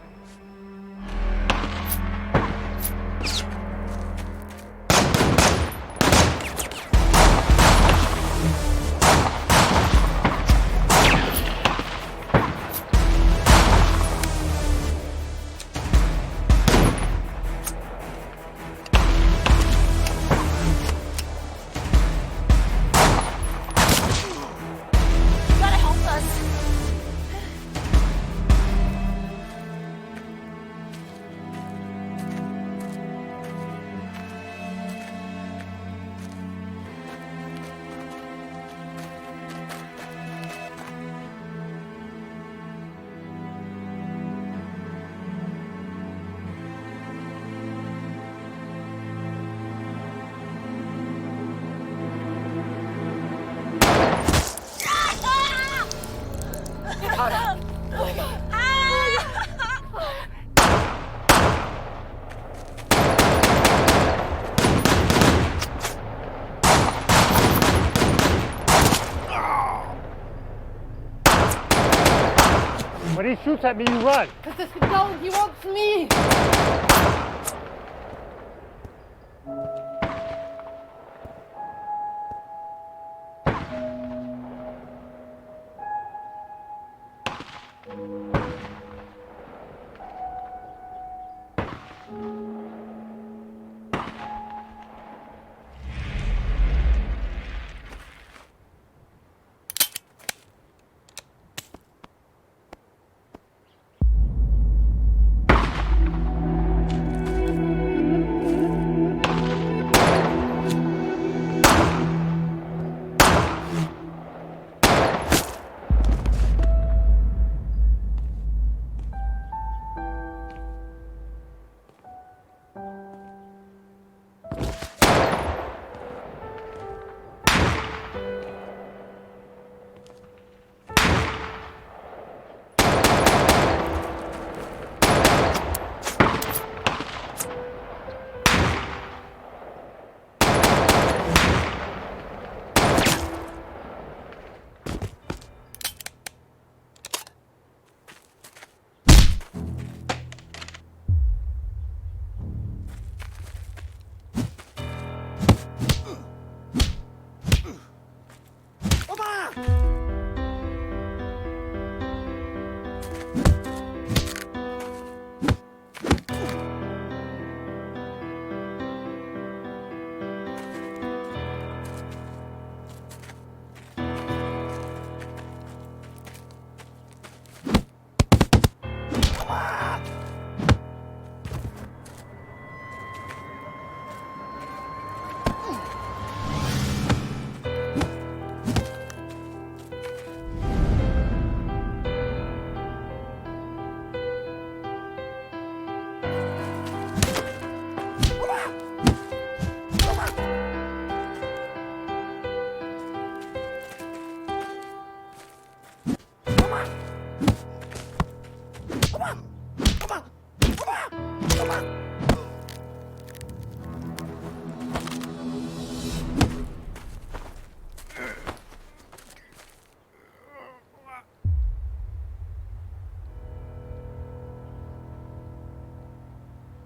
When he shoots at me, you run. No, he wants me.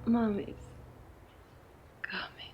Mommy's coming.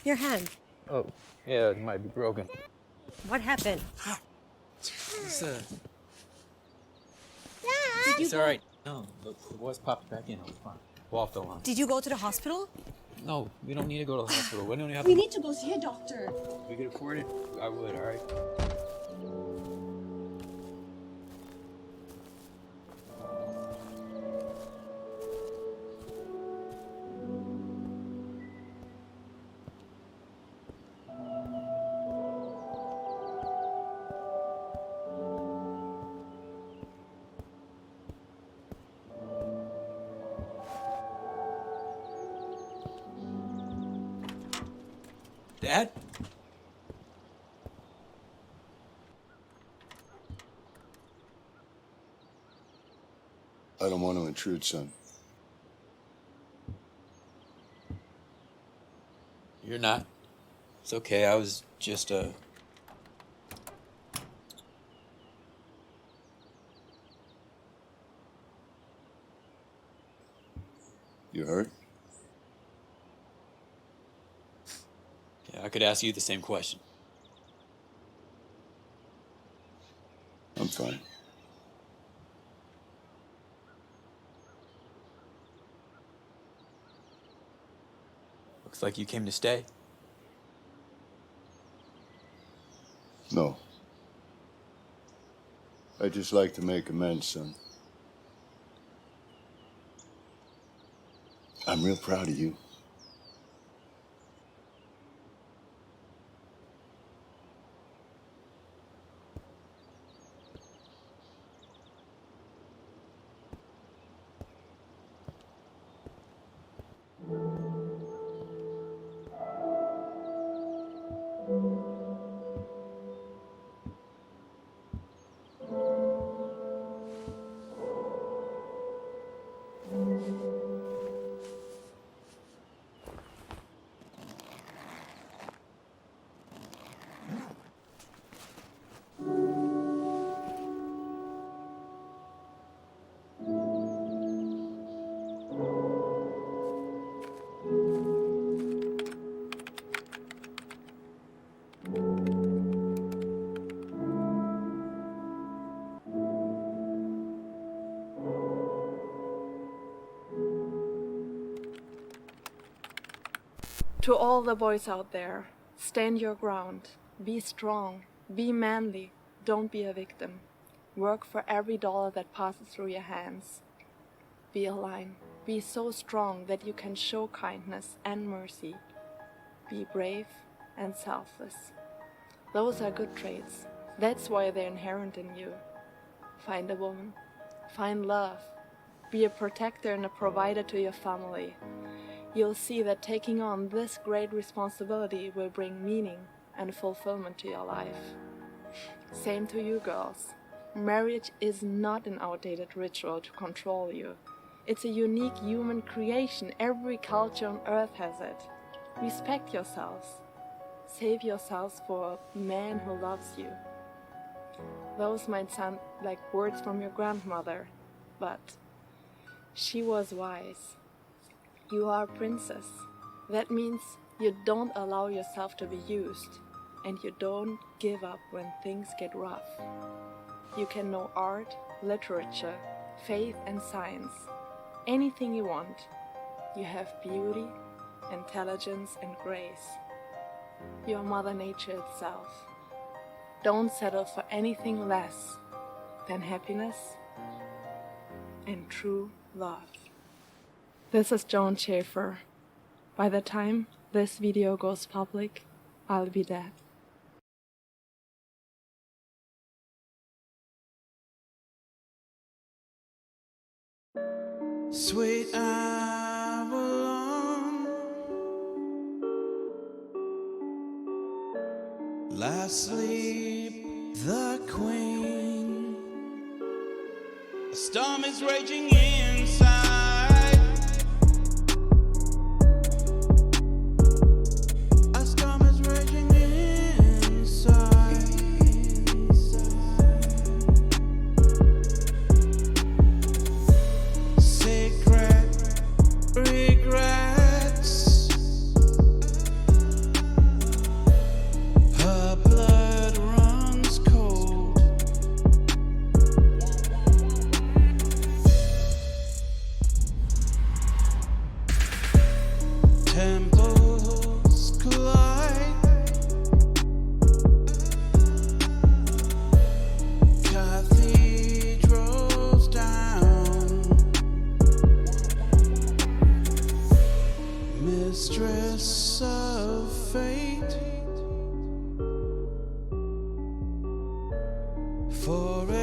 Your hand. Oh, yeah, it might be broken. What happened? It's, Did you it's all right. No, look, the boys popped back in. It was fine. Go off the line. Did you go to the hospital? No, we don't need to go to the hospital. We don't have We to. need to go see a doctor. If we could afford it, I would, all right? Dad? I don't want to intrude, son. You're not. It's okay. I was just, You hurt? Yeah, I could ask you the same question. I'm fine. Looks like you came to stay. No. I'd just like to make amends, son. I'm real proud of you. To all the boys out there, stand your ground. Be strong. Be manly. Don't be a victim. Work for every dollar that passes through your hands. Be a lion. Be so strong that you can show kindness and mercy. Be brave and selfless. Those are good traits. That's why they're inherent in you. Find a woman. Find love. Be a protector and a provider to your family. You'll see that taking on this great responsibility will bring meaning and fulfillment to your life. Same to you girls. Marriage is not an outdated ritual to control you. It's a unique human creation. Every culture on earth has it. Respect yourselves. Save yourselves for a man who loves you. Those might sound like words from your grandmother, but she was wise. You are a princess. That means you don't allow yourself to be used, and you don't give up when things get rough. You can know art, literature, faith and science, anything you want. You have beauty, intelligence and grace. You are Mother Nature itself. Don't settle for anything less than happiness and true love. This is Joan Schaefer. By the time this video goes public, I'll be dead. Sweet Avalon, lie sleep the queen. A storm is raging inside. A storm is raging inside. Secret regrets. forever.